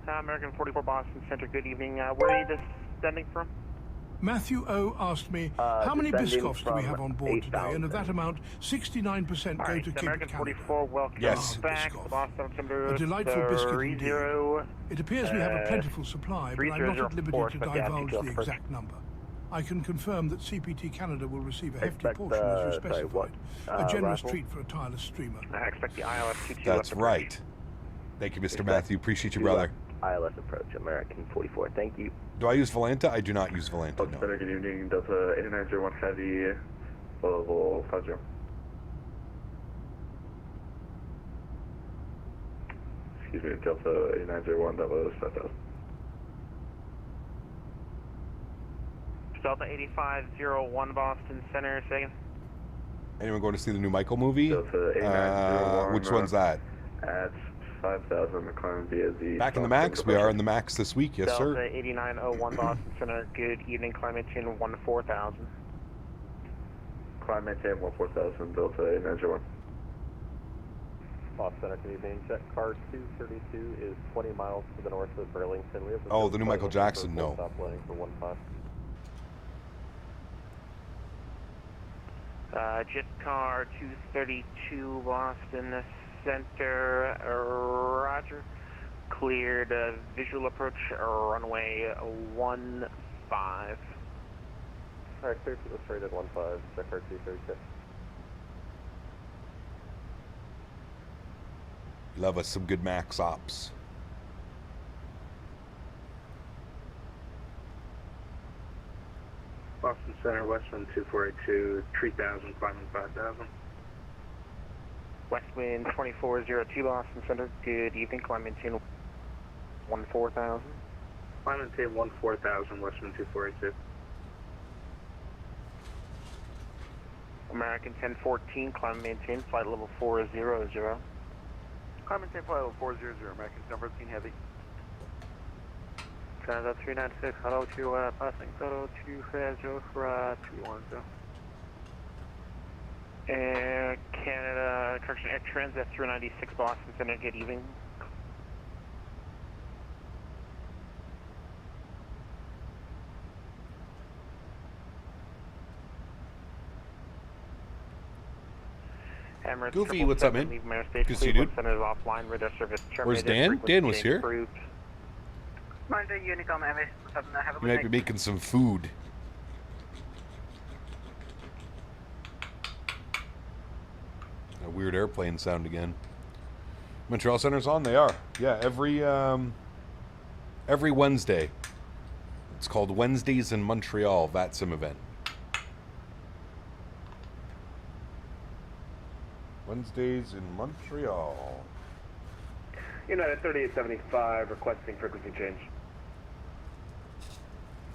American 44 Boston Center, good evening. Where are you descending from? Matthew O. asked me, how many descending Biscoffs do we have on board today? And of that amount, 69% go to Cape American Canada. 44, welcome Yes. back. Boston Center, A delightful biscuit 30. indeed. It appears we have a plentiful supply, but I'm not at liberty 3004, to but divulge yeah, the first. exact number. I can confirm that CPT Canada will receive a hefty Expect, portion as you sorry, what, specified. A generous rifle? treat for a tireless streamer. I expect the ILS 22 That's right. Thank you, Mr. Matthew. Appreciate you, brother. ILS approach, American 44. Thank you. Do I use Volanta? I do not use Volanta, no. Good evening, Delta 8901 Heavy, level 50. Excuse me, Delta 8901, that was 5000. Delta 8501 Boston Center, second. Anyone going to see the new Michael movie? Delta 8901. Which one's that? At 5,000, climbing via the... Back in the MAX? We are in the MAX this week, yes, Delta sir. 8901 Boston Center, good evening, climb maintain 14,000. Climb maintain 14,000, Delta 8901. Boston Center, good evening. Jet car 232 is 20 miles to the north of Burlington. We have Oh, the new Michael Jackson, no. Stop landing for 15. Jet car 232 Boston Center, roger. Cleared visual approach, runway 15. Alright, clear to the straight at 15, jet car 232. Love us some good MAX ops. Boston Center, Westwind 2482, 3000, climbing 5000. Westwind 2402 Boston Center, good evening, climb maintain 14,000. Climb maintain 14,000, Westwind 2482. American 1014, climb maintain, flight level 400. Climb maintain flight level 400, American 1014 Heavy. Canada 396, hello to passing photo 250 for 210. Air Canada, correction, Air Transat 396 Boston Center, good evening. Emirates Goofy, what's up, man? Good to see you, dude. Offline, radar service Where's terminated. Dan? Dan was here. Improved. You might be making some food. A weird airplane sound again. Montreal Center's on? They are. Yeah, every Wednesday. It's called Wednesdays in Montreal VATSIM event. Wednesdays in Montreal. United 3875, requesting frequency change.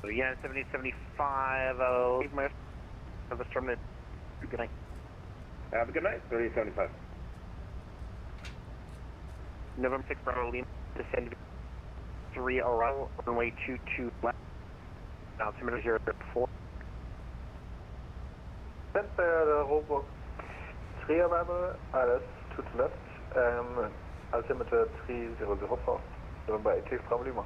United 7875, leave my service terminated. Good night. Have a good night, 3875. November 6 Bravo Lima, descend 3 arrival, runway 22 left, altimeter 04. Center Robux 3 arrival, ILS 2 to left, altimeter 3004, November 8 Bravo Lima.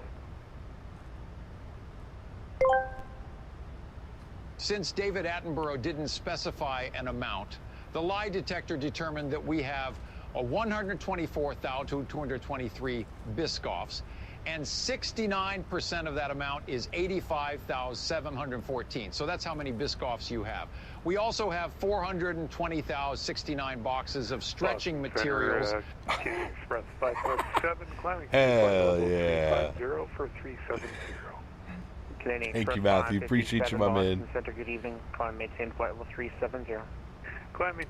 Since David Attenborough didn't specify an amount, the lie detector determined that we have a 124,223 Biscoffs, and 69% of that amount is 85,714. So that's how many Biscoffs you have. We also have 420,069 boxes of stretching materials. Express 547, climbing. Hell yeah. 350 for 370. Canadian Thank you, Express Matthew. Appreciate you, my man. Center, good evening. Climb maintain flight level 370.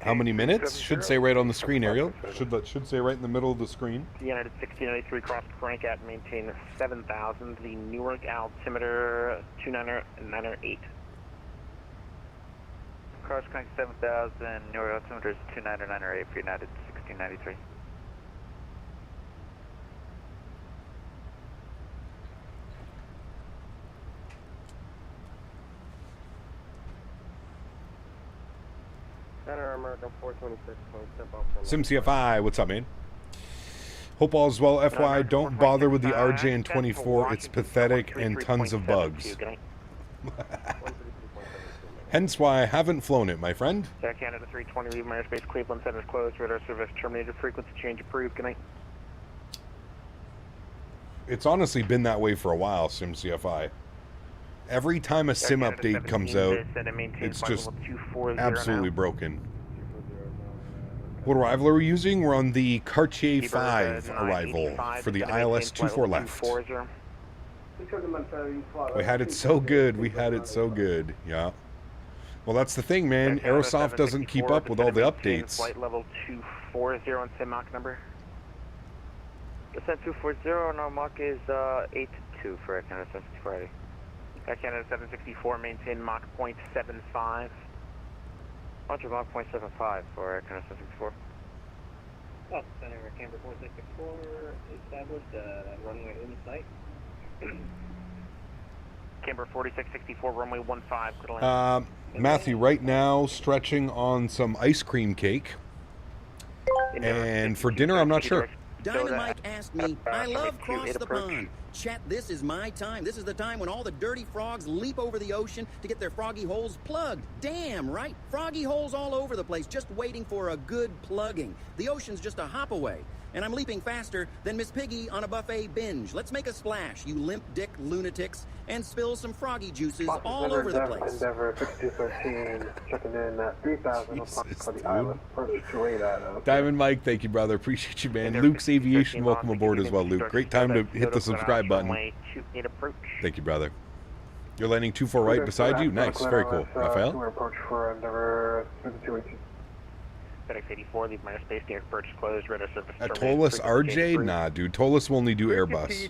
How many minutes? Should say right on the screen, Ariel. Should say right in the middle of the screen. United 1693 cross crank at maintain 7000. The Newark altimeter 29908. Cross crank 7000, Newark altimeter is 29908 for United 1693. Center American 426, step off. SimCFI, what's up, man? Hope all is well. FY, don't bother with the RJ and 24. It's pathetic and tons of bugs. Hence why I haven't flown it, my friend. Air Canada 320, leave my airspace. Cleveland Center's closed. Radar service terminated. Frequency change approved. Good night. It's honestly been that way for a while, SimCFI. Every time a sim update comes out, it's just absolutely broken. What arrival are we using? We're on the Cartier 5 arrival for the ILS 24 left. We had it so good. We had it so good. Yeah. Well, that's the thing, man. Aerosoft doesn't keep up with all the updates. Flight level 240 on sim Mach number. Descent 240, now Mach is 82 for Air Canada 764. Air Canada 764, maintain Mach 0.75. Roger, Mach 0.75 for Air Canada 764. Oh, Center Camber 4664 established, runway in sight. Camber 4664, runway 15. Matthew, right now, stretching on some ice cream cake. And for dinner, I'm not sure. Dynamite asked me, I love Cross the Pond. Chat, this is my time. This is the time when all the dirty frogs leap over the ocean to get their froggy holes plugged. Damn, right? Froggy holes all over the place, just waiting for a good plugging. The ocean's just a hop away. And I'm leaping faster than Miss Piggy on a buffet binge. Let's make a splash, you limp dick lunatics, and spill some froggy juices all over the place. Endeavor 5213, checking in at 3000 for the island. Approach to radar. Diamond Mike, thank you, brother. Appreciate you, man. Luke's Aviation, welcome aboard as well, Luke. Great time to hit the subscribe button. Thank you, brother. You're landing 24 right beside you? Nice, very cool. Raphael? Approach for Endeavor 5218. FedEx 84, leave my airspace. Near approach closed. Radar service Tollus RJ? Nah, dude. Tollus will only do Airbus.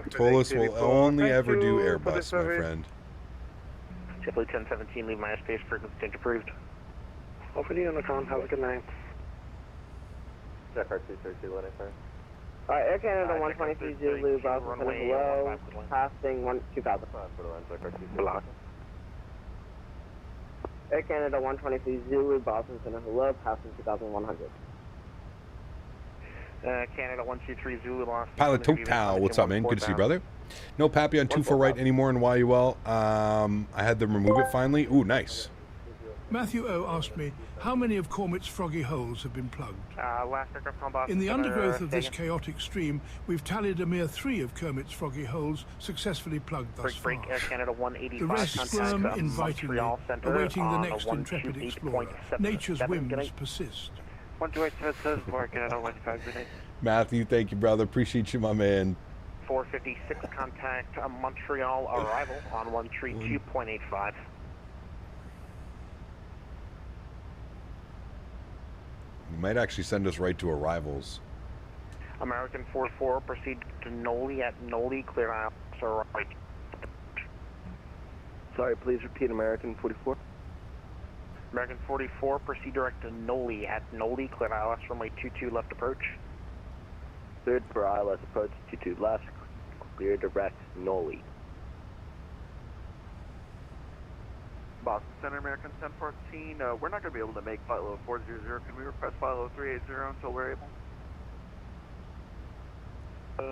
Tollus will only ever do Airbus, my friend. JetBlue 1017, leave my airspace. Frequency change approved. Over to you on the con. Have a good night. Check our 232, let it fire. Alright, Air Canada 123 Zulu, Boston Center, hello, passing 2000. Block. Air Canada 123 Zulu, Boston Center, hello, passing 2100. Canada 123 Zulu, lost. Pilot Total, what's up, man? Good to see you, brother. No Pappy on 24 right anymore in YUL. I had them remove it finally. Ooh, nice. Matthew O asked me, how many of Cormet's froggy holes have been plugged? In the undergrowth of this chaotic stream, we've tallied a mere 3 of Kermit's froggy holes successfully plugged thus far. Air Canada 185, the rest squirm invitingly, awaiting the next intrepid explorer. Nature's whims persist. Matthew, thank you, brother. Appreciate you, my man. 456, contact Montreal arrival on 132.85. You might actually send us right to arrivals. American 44, proceed to Noli at Noli, clear out, sir, right. Sorry, please repeat American 44. American 44, proceed direct to Noli at Noli, clear ILS runway 22 left approach. Third for ILS approach 22 left, clear direct Noli. Boston Center, American 1014. We're not going to be able to make flight level 400. Can we request flight level 380 until we're able?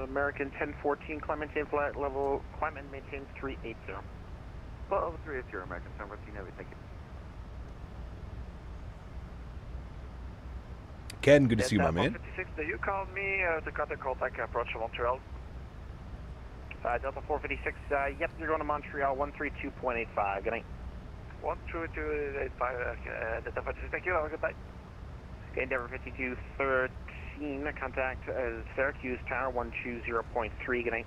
American 1014, climb maintain flight level, climb and maintain 380. Flight level 380, American 1014 Heavy, thank you. Ken, good to see you, my man. 56, you called me to cut the contact approach to Montreal. Delta 456, yep, you're going to Montreal, 132.85, good night. 122.85, Delta 56, thank you, have a good night. Okay, Endeavor 5213, contact Syracuse Tower, 120.3, good night.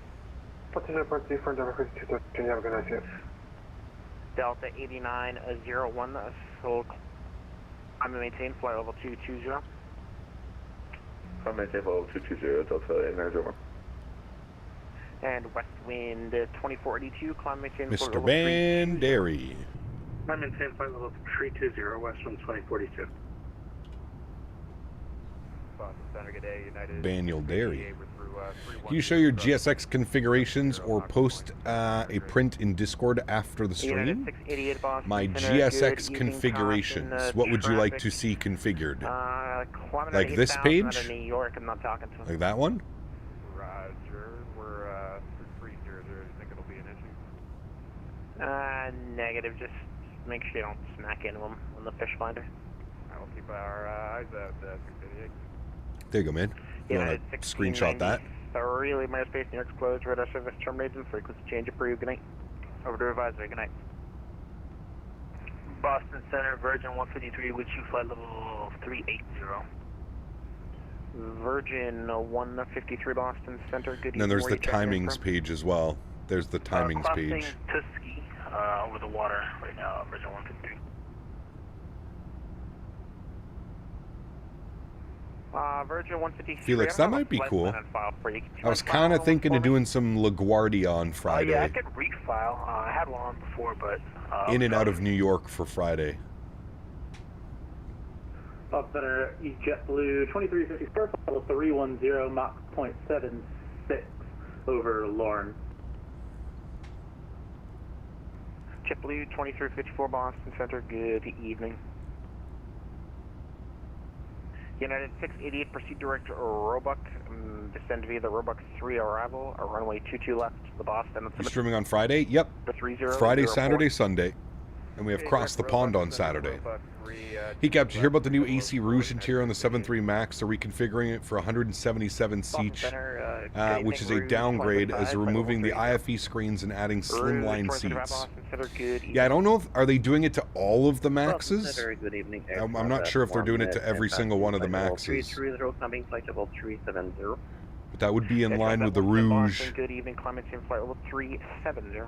Delta 8901, so I'm going to maintain flight level 220. I'm maintain level 220, Delta 8901. And west wind 2482, climb maintain flight Mr. level Banderi. I'm maintain flight level 320, west wind 2042. Banderi. Can you show your GSX configurations or post a print in Discord after the stream? My GSX configurations. What would you like to see configured? Like this page? Like that one? Roger. We're 330. Do you think it'll be an issue? Negative. Just make sure you don't smack into them on the fish finder. I will keep our eyes out. 688. There you go, man. You want to screenshot that? Relay minor space, New York's closed, radar service terminated, frequency change approved, good night. Over to advisory, good night. Boston Center, Virgin 153, with you, flight level 380. Virgin 153, Boston Center, good evening. And then there's the timings page as well. There's the timings page. Tuskegee, over the water right now, Virgin 153. Virgin 153. Felix, that might be cool. I was kind of thinking of doing some LaGuardia on Friday. Yeah, I could refile. I had one on before, but... in and out of New York for Friday. Boston Center, JetBlue 2354, level 310, Mach 0.76 over Lorne. JetBlue 2354, Boston Center, good evening. United 688, proceed direct to Roebuck, descend via the Roebuck 3 arrival, runway 22 left to the Boston. You're streaming on Friday? Yep. Friday, Saturday, Sunday. And we have crossed the pond on Saturday. Hey, Cap, did you hear about the new AC Rouge interior on the 7.3 MAX? They're reconfiguring it for 177 seats, which is a downgrade as they're removing the IFE screens and adding slimline seats. Yeah, I don't know if, are they doing it to all of the MAXes? I'm not sure if they're doing it to every single one of the MAXes. But that would be in line with the Rouge. Good evening, climate change flight level 370.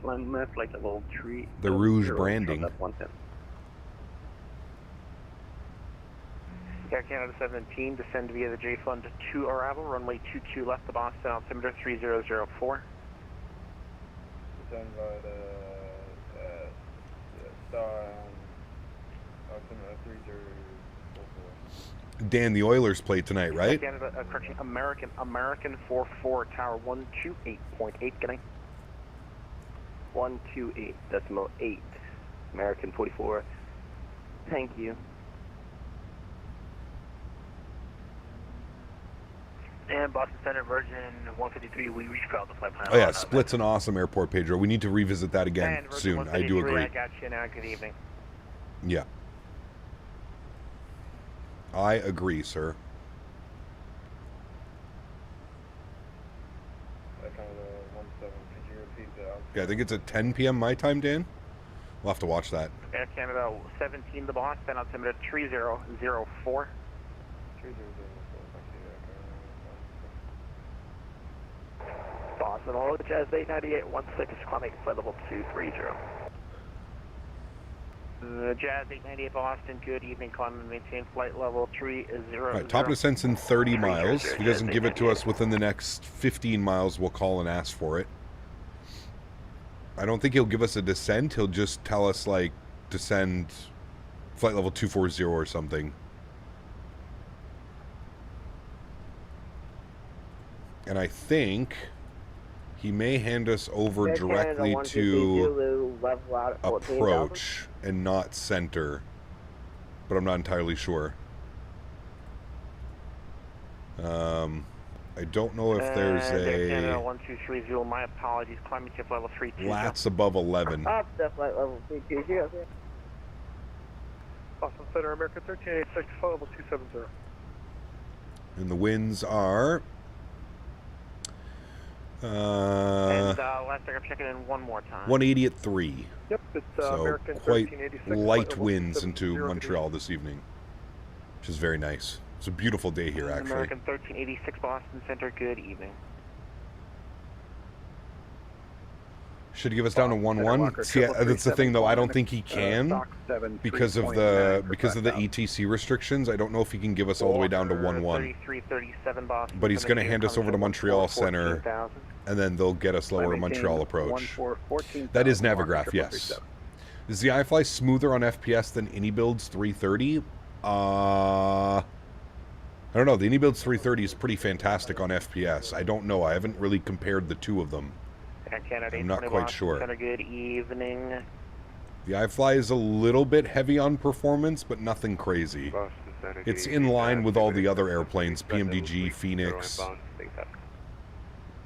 Flight level 3. The Rouge branding. Air Canada 17, descend via the J Fund 2 arrival, runway 22 left to Boston, altimeter 3004. Descend by the altimeter 3044. Dan, the Oilers play tonight, right? Air Canada, correction, American 44, tower 128.8, good night. 128.8, American 44. Thank you. And Boston Center, Virgin 153, we refouled the flight plan. Oh yeah, Split's an awesome airport, Pedro. We need to revisit that again soon. I do agree. I got you now. Good evening. Yeah. I agree, sir. Yeah, I think it's at 10 p.m. my time, Dan. We'll have to watch that. Air Canada 17 to Boston, altimeter 3004. Boston, hello, Jazz 89816, climbing flight level 230. Jazz 898 Boston, good evening, climb and maintain flight level 300. All right, top of descent's in 30 miles. If he doesn't give it to us within the next 15 miles, we'll call and ask for it. I don't think he'll give us a descent. He'll just tell us, like, descend flight level 240 or something. And I think he may hand us over directly to approach and not center, but I'm not entirely sure. I don't know if there's a 1230. My apologies. Climbing to level 32. LATS above 11. Up to flight level 320. Boston Center, American 1386, flight level 270. And the winds are. And last I'm checking in one more time. 180 at 3. Yep, it's so American quite 1386, light winds into Montreal this evening, which is very nice. It's a beautiful day here, actually. American 1386 Boston Center, good evening. Should give us down to 1-1. See, that's the thing though. I don't think he can because of the ETC restrictions. I don't know if he can give us all the way down to 1-1. But he's going to hand us over to Montreal Center, and then they'll get us lower Montreal approach. That is Navigraph, yes. Is the iFly smoother on FPS than AnyBuild's 330? I don't know. The AnyBuild's 330 is pretty fantastic on FPS. I don't know. I haven't really compared the two of them. I'm not quite sure. Good evening. The iFly is a little bit heavy on performance, but nothing crazy. It's in line with all the other airplanes, PMDG, Phoenix.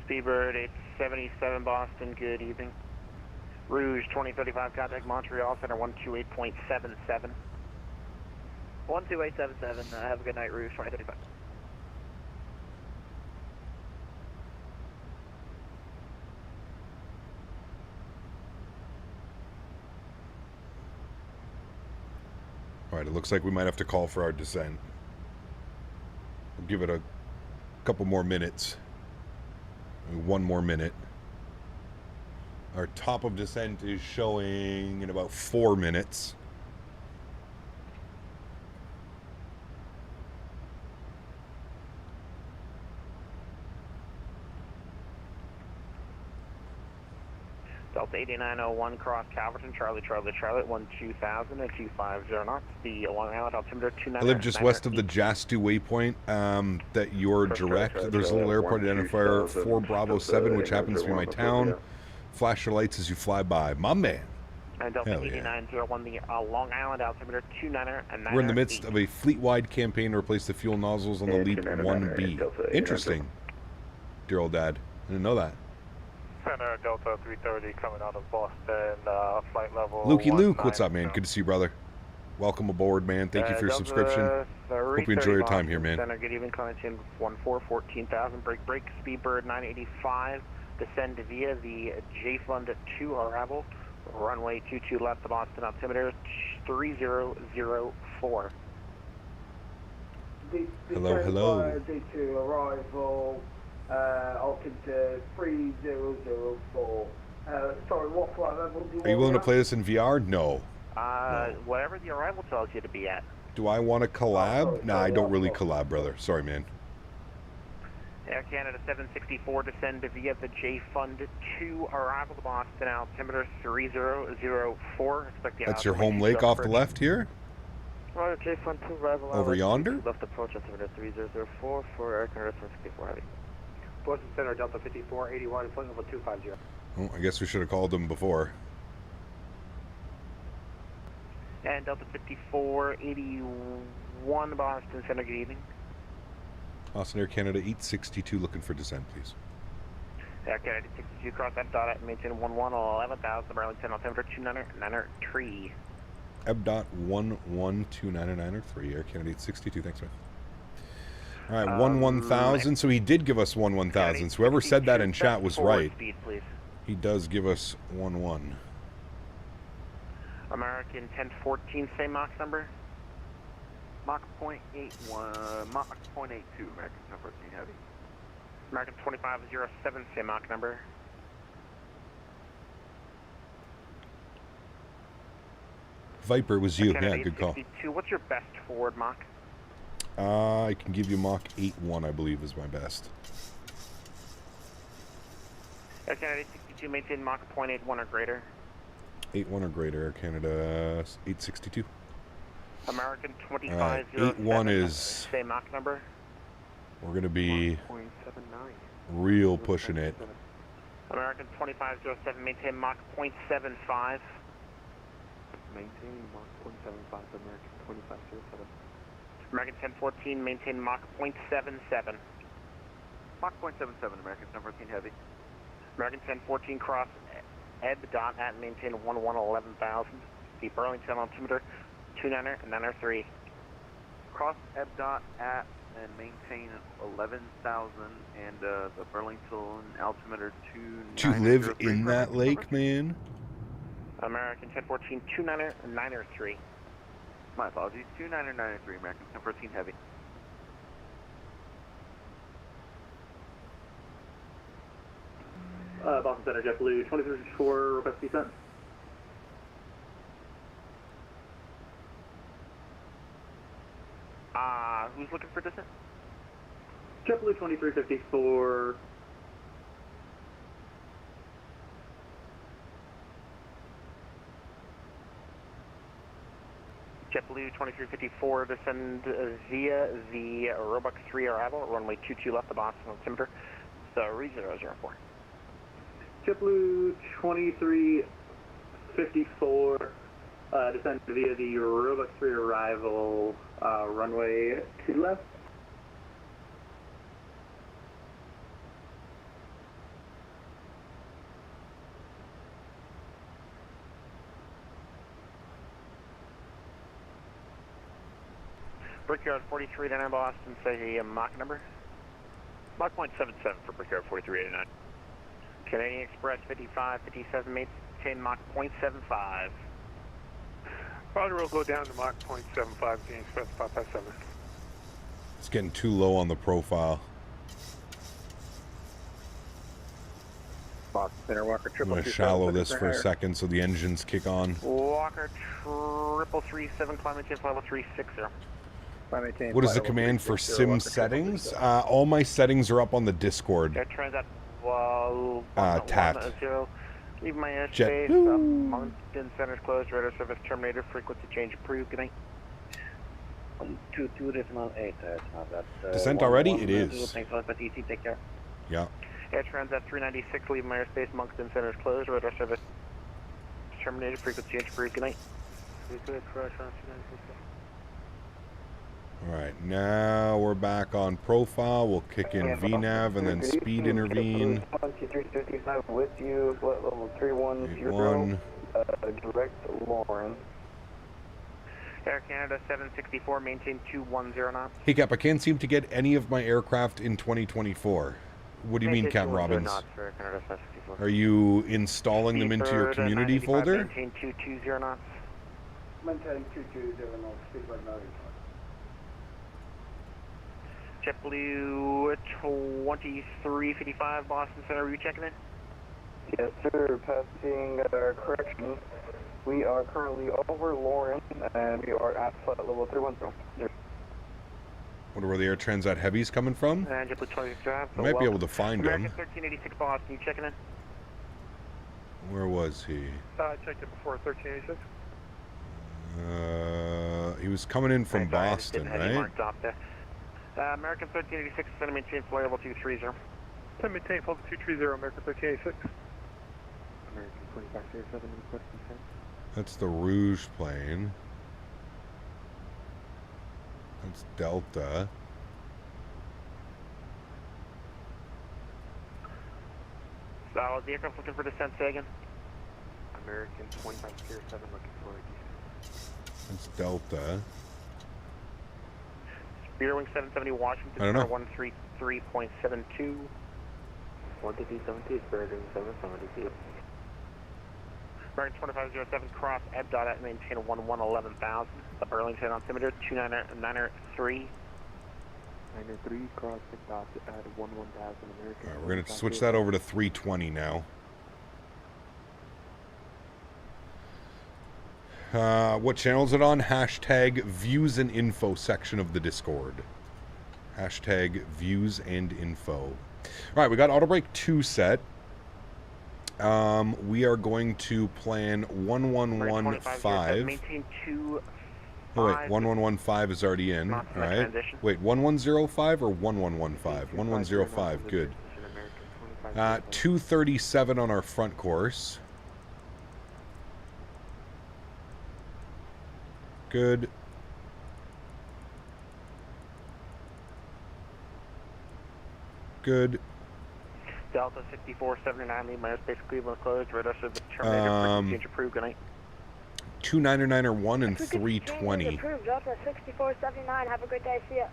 Speedbird 877 Boston, good evening. Rouge 2035, contact Montreal Center 128.77. 12877, have a good night, Rouge 2035. Alright, it looks like we might have to call for our descent. We'll give it a couple more minutes. Maybe 1 more minute. Our top of descent is showing in about 4 minutes. Delta 8901 cross Calverton, Charlie, Charlie, Charlie, 12000 and 250 knots. The Long Island altimeter 29. I live just west of the Jastu waypoint that you're direct. There's a little airport identifier 4 Bravo 7, which happens to be my town. Flash your lights as you fly by. My man. And Delta 8901, the Long Island altimeter 29 and 9. We're in the midst of a fleet-wide campaign to replace the fuel nozzles on the LEAP 1B. Interesting. Dear old dad. I didn't know that. Center Delta 330 coming out of Boston, flight level. Lukey Luke, what's up, man? Good to see you, brother. Welcome aboard, man. Thank you for your subscription. Hope you enjoy your time here, man. Center, good evening. Calling in 14,000. Break. Speedbird 985. Descend via the J Fund 2 arrival. Runway 22 left of Boston. Altimeter 3004. Hello. D2 arrival. Altimeter 3004. Sorry, what flight level do you want? Are you willing to play this in VR? No. Whatever the arrival tells you to be at. Do I want to collab? Nah, I don't really collab, brother. Sorry, man. Air Canada 764, descend via the J Fund 2, arrival to Boston, altimeter 3004. Expect the That's your home lake off the left here? Well, J Fund 2, arrival. Over yonder? Left approach, altimeter 3004 for Air Canada 764 heavy. Boston Center, Delta 5481, flight level 250. Oh, I guess we should have called them before. And Delta 5481, Boston Center, good evening. Austin Air Canada 862, looking for descent, please. Air Canada 862, cross EBDOT at maintain 11,000, Burlington, altimeter 2993. EBDOT 112993, Air Canada 862, thanks, man. All right, 11,000. So he did give us 11,000. So whoever said that in chat was right. Speed, please. He does give us 11. American 1014, same Mach number. Mach 0.81, Mach 0.82, American 1014 heavy. American 2507, same Mach number. Viper was you. Yeah, good call. What's your best forward Mach? I can give you Mach 8.1, I believe, is my best. Air Canada 862, maintain Mach 0.81 or greater. 8.1 or greater, Air Canada 862. American 2507. 8.1 is... Same Mach number. We're going to be real pushing it. American 2507, maintain Mach 0.75. Maintaining Mach 0.75, American 2507. American 1014, maintain Mach 0.77. Mach 0.77, American 1014 heavy. American 1014, cross EBDOT at maintain 11,000. The Burlington altimeter 2993. Cross EBDOT at and maintain 11,000 and the Burlington altimeter 2993. To live in that lake, man? American 1014, 2993. My apologies, 2993, American 1014 heavy. Boston Center, JetBlue 2354, request descent. Who's looking for descent? JetBlue 2354. JetBlue 2354, descend via the Roebuck 3 arrival, runway 22 left, the Boston altimeter, Sólríkt 004. JetBlue 2354, descend via the Roebuck 3 arrival, runway 2 left. Brickyard 4389 Boston, say a Mach number. Mach 0.77 for Brickyard 4389. Canadian Express 5557, maintain Mach 0.75. Roger, we'll go down to Mach 0.75, Canadian Express 557. It's getting too low on the profile. Boston Center, Walker I'm going to shallow this for a second so the engines kick on. Walker 3337, climate change level 360. What is the command for sim settings? All my settings are up on the Discord. Transat TAT. Leave my Jet. airspace. Mountain centers closed. Radar service terminated. Frequency change approved. Good night. 122.8. Descent already? It is. Thanks a lot, Peteni. Take care. Yeah. Air Transat 396. Leave my airspace. Moncton centers closed. Radar service terminated. Frequency change approved. Good night. Alright, now we're back on profile. We'll kick in VNAV and then speed intervene. 2355 with you, flight level 310, direct Lauren. Air Canada 764, maintain 210 knots. Hey Cap, I can't seem to get any of my aircraft in 2024. What do you mean, Captain Robbins? Are you installing them into your community folder? Maintain 220 knots. Maintain 220 knots, speed right now. JetBlue 2355 Boston Center, are you checking in? Yes, sir. Passing correction. We are currently over Lauren, and we are at flight level 310. Wonder where the Air Transat Heavy's coming from? And JetBlue 2355. I might be able to find him. American 1386 Boston, you checking in? Where was he? I checked it before 1386. He was coming in from Boston, right? American 1386, send maintain flight level 230. Send maintain flight level 230, American 1386. American 2507, request descent. That's the Rouge plane. That's Delta. So, the aircraft looking for descent, say again? American 2507 looking for a descent. That's Delta. Spear Wing 770 Washington, I don't know. 133.72. 122.72, Spear Wing 770. American 2507 cross EBDOT at maintain 11,000. The Burlington altimeter 29993. 93 cross EBDOT at 11,000 American. Alright, we're going to switch that over to 320 now. What channel is it on? Hashtag views and info section of the Discord. Hashtag views and info. Alright, we got auto brake 2 set. We are going to plan 1115. Maintain 2. Oh wait, 1115 is already in. Alright. Wait, 1105 or 1115? 1105, good. 237 on our front course. Good. Good. Delta 6479, leave my airspace Cleveland closed. Radar service terminated. Change approved. Good night. 299er1 and 320. Approved. Delta 6479. Have a great day. See ya.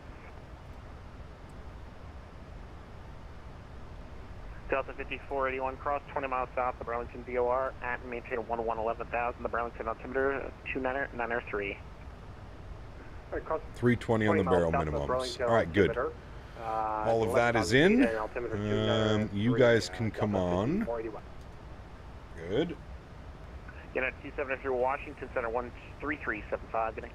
Delta 5481 cross 20 miles south of Burlington BOR at maintain 11,000. The Burlington altimeter 299er3. 320 on the barrel minimums. Alright, good. All of that is in. You guys can come on. Good. United 273 Washington Center 13375. Good night.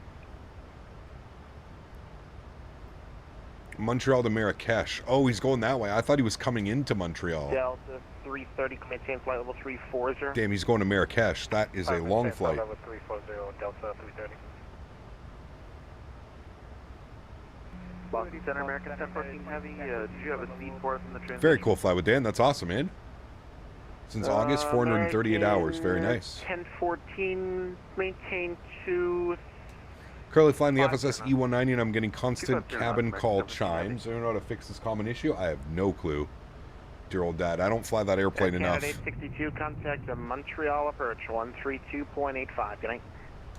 Montreal to Marrakesh. Oh, he's going that way. I thought he was coming into Montreal. Delta 330, maintain flight level 340. Damn, he's going to Marrakesh. That is a long flight. Level 340, Delta 330. Boston Center, American 1014 Heavy. Do you have a seat for us in the transition? Very cool fly with Dan. That's awesome, man. Since August, 438 hours. Very nice. 1014, maintain 2. Currently flying the FSS E190 and I'm getting constant cabin call chimes. I don't know how to fix this common issue. I have no clue. Dear old dad, I don't fly that airplane enough. 862, contact the Montreal approach 132.85. Good night.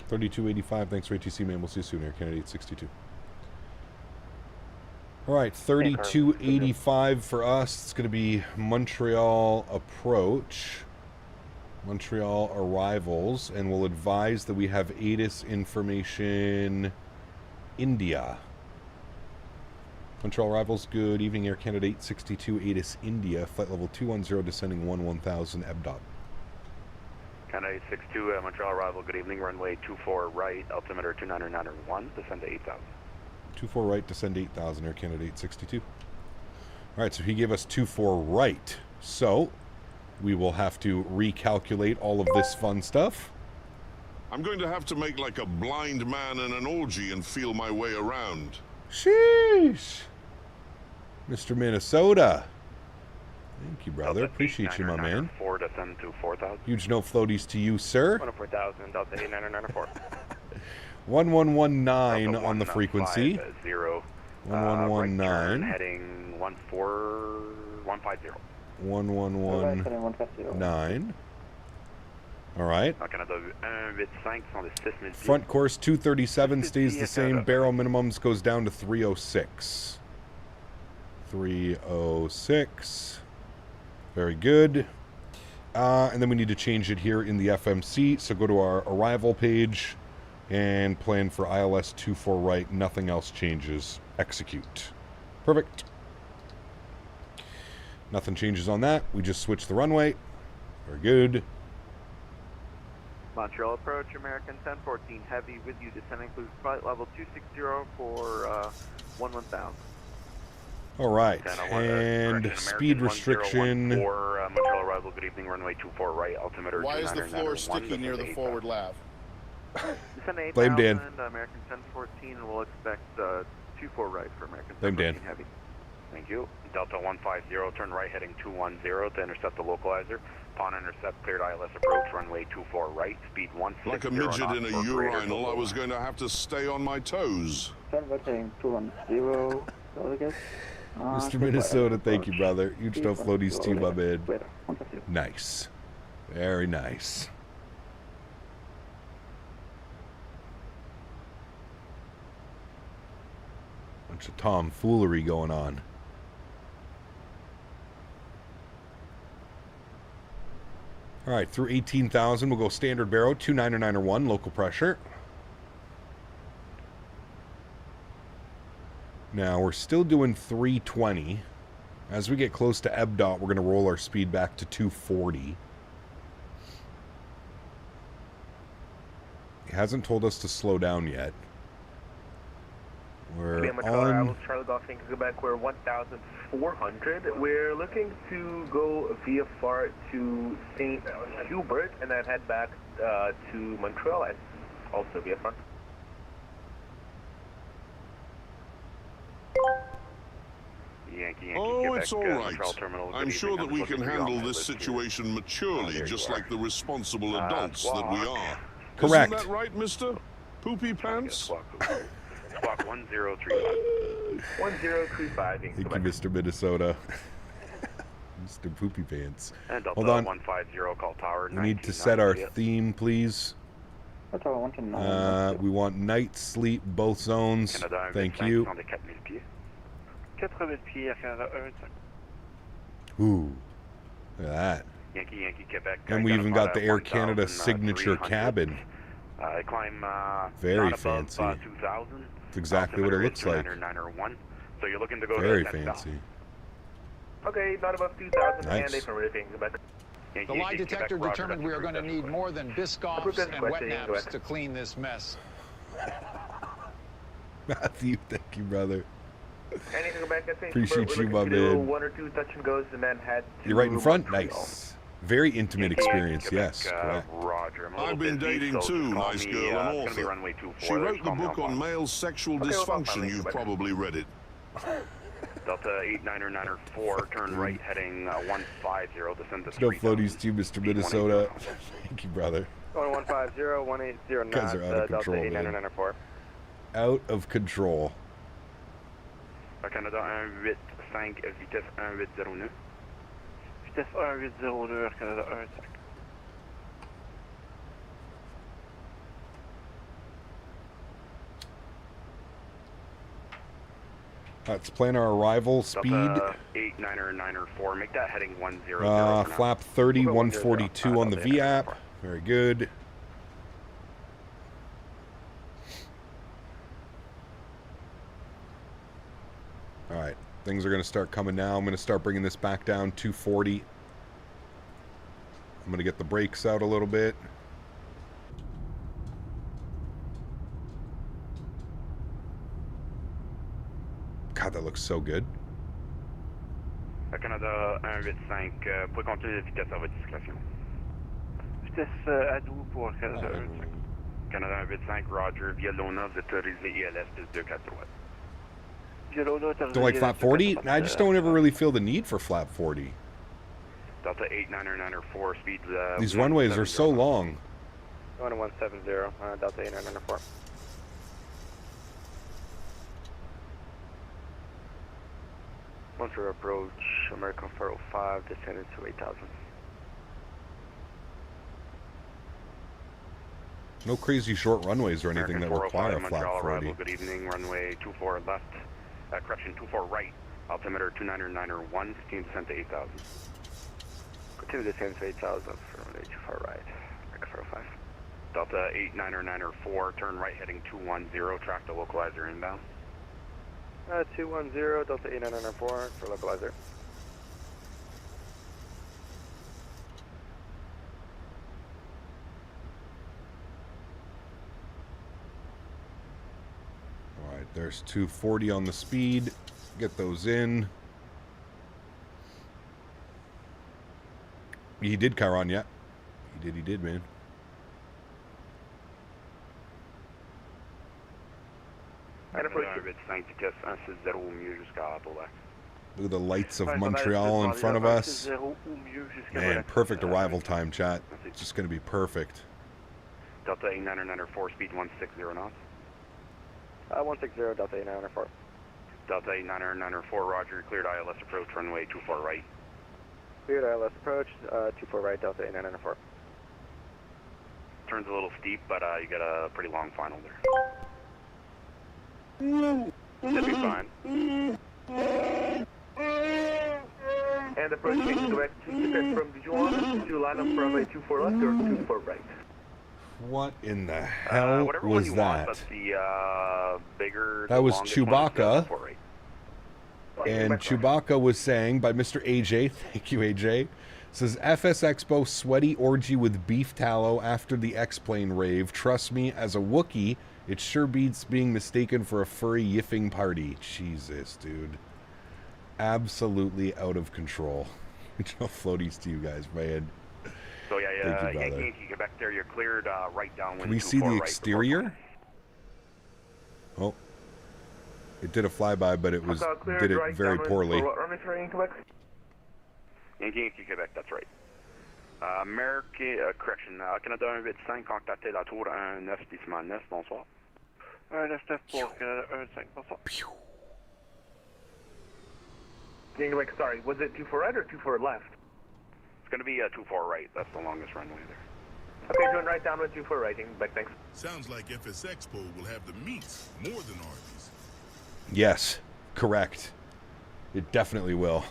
3285. Thanks for ATC, man. We'll see you soon, Air Canada 862. All right, 3285 for us. It's going to be Montreal approach. Montreal arrivals, and we'll advise that we have ATIS information India. Montreal arrivals, good evening, Air Canada 862 ATIS India, flight level 210, descending 1000 EBDOT. Canada 862, Montreal arrival, good evening, runway 24 right, altimeter 29901, descend to 8000. 24 right, descend 8000, Air Canada 862. All right, so he gave us 24 right, so we will have to recalculate all of this fun stuff. I'm going to have to make like a blind man in an orgy and feel my way around. Sheesh. Mr. Minnesota. Thank you, brother. Appreciate you, my man. 4 descend to 4000. Huge no floaties to you, sir. 104,000, Delta 8994. 1119 on the frequency. 0. 1119. Heading 14150. 1119. All right. Canada 185 sont des 6000. Front course 237 stays the same. Barrel minimums goes down to 306. 306. Very good. And then we need to change it here in the FMC. So go to our arrival page and plan for ILS 24 right. Nothing else changes. Execute. Perfect. Nothing changes on that. We just switch the runway. Very good. Montreal approach, American 1014 Heavy with you. Descent includes flight level 260 for 1000. All right. And speed restriction. Montreal arrival, good evening, runway 24 right, altimeter. Why is the floor sticky near the forward lav? Blame Dan. American 1014, and we'll expect 24 right for American 1014 Blame Dan. Heavy. Thank you. Delta 150, turn right heading 210 to intercept the localizer. Upon intercept, cleared ILS approach, runway 24 right, speed 160. Like a midget in a urinal, I was going to have to stay on my toes. Mr. Minnesota, thank you, brother. Huge no floaties to you, my man. Nice. Very nice. Bunch of tomfoolery going on. All right, through 18,000, we'll go standard barrow, 29901, local pressure. Now, we're still doing 320. As we get close to EBDOT, we're going to roll our speed back to 240. He hasn't told us to slow down yet. We're on... Charlie Golf Inc. Quebec, we're 1,400. We're looking to go via FAR to St. Hubert and then head back to Montreal and also via FAR. Oh, it's all right. I'm sure that we can handle this situation maturely, just like the responsible adults that we are. Correct. Isn't that right, Mr. Poopy Pants? Squawk 1035. 1035. Thank you, Mr. Minnesota. Mr. Poopy Pants. Hold on. 150, call tower. We need to set our theme, please. We want night sleep, both zones. Thank you. Ooh, look at that. Yankee, Quebec. And we even got the Air Canada signature cabin. Climb very not fancy. above 2,000. That's exactly what it looks like. So you're looking to go Very to fancy. Okay, not above 2,000 Nice. and affirmative, Quebec. The lie detector determined we are going to need more than Biscoffs and wet naps to clean this mess. Matthew, thank you, brother. Anything Quebec, I think Appreciate you, my we're looking to do man. 1 or 2 touch and goes and then head to You're right in front. Montreal. Nice. Very intimate experience. Yes. Correct. Roger. I've been dating too, nice girl, an It's gonna be author. runway 24. She wrote the Call me book on on male sexual dysfunction. You've probably read it. Delta 8994, turn right heading 150, descend to No 3,000. floaties to you, Mr. Minnesota. Thank you, brother. 150, 180 knots, Guys are out of Delta control, man. 8994. Out of control. Canada 185, vitesse 1809. Vitesse 1809, Canada 1. Let's plan our arrival speed. Delta 8994, make that heading 100. Flap 30, 142 on the VAP. Very good. All right, things are going to start coming now. I'm going to start bringing this back down 240. I'm going to get the brakes out a little bit. God, that looks so good. Canada 185, pouvez continuer la vitesse à votre discrétion. Vitesse à nous pour Canada 1. Canada 185, Roger, via Lona, vous êtes autorisé ILS plus 2-4 droite. Don't like flap 40? I just don't ever really feel the need for flap 40. Delta 8994, speed. These runways are so long. 170, Delta 8994. Montreal approach, American 405, descending to 8,000. No crazy short runways or anything that require a flap Montreal 40. arrival, good evening, runway 24 left, correction 24 right, altimeter 29901, steam descent to 8,000. Continue descent to 8,000 from runway 24 right, American 405. Delta 8994, turn right heading 210, track the localizer inbound. 210, Delta 8994 for localizer. All right, there's 240 on the speed. Get those in. He did, Chiron, yeah. He did, man. Look at the lights of Montreal in front of us. Man, perfect arrival time, chat. It's just going to be perfect. Delta 8994, speed 160 knots. 160, Delta 8994. Delta 8994, Roger, cleared ILS approach, runway 24 right. Cleared ILS approach, 24 right, Delta 8994. Turns a little steep, but you got a pretty long final there. Should be fine. And approach taking direct from Dijon to line up from a 24 left or 24 right. What in the hell was that? Want, the, bigger, that was Chewbacca. Right. And Chewbacca was saying by Mr. AJ, thank you AJ, says FS Expo sweaty orgy with beef tallow after the X-Plane rave. Trust me, as a Wookiee, it sure beats being mistaken for a furry yiffing party. Jesus, dude. Absolutely out of control. No floaties to you guys, man. So yeah, Thank you, Yankee, you get back there, you're cleared right down. Can we see the exterior? Oh. It did a flyby, but it was did it right very poorly. Yankee, Quebec, that's right. American, correction, Canada 185, contactez la tour 1-9, bonsoir. 1-9 pour Canada 1-5, bonsoir. Quebec, sorry, was it 24 right or 24 left? It's going to be 24 right, that's the longest runway there. Okay, doing right down with 24 right, Quebec, thanks. Sounds like FS Expo will have the meats more than Arby's. Yes, correct. It definitely will.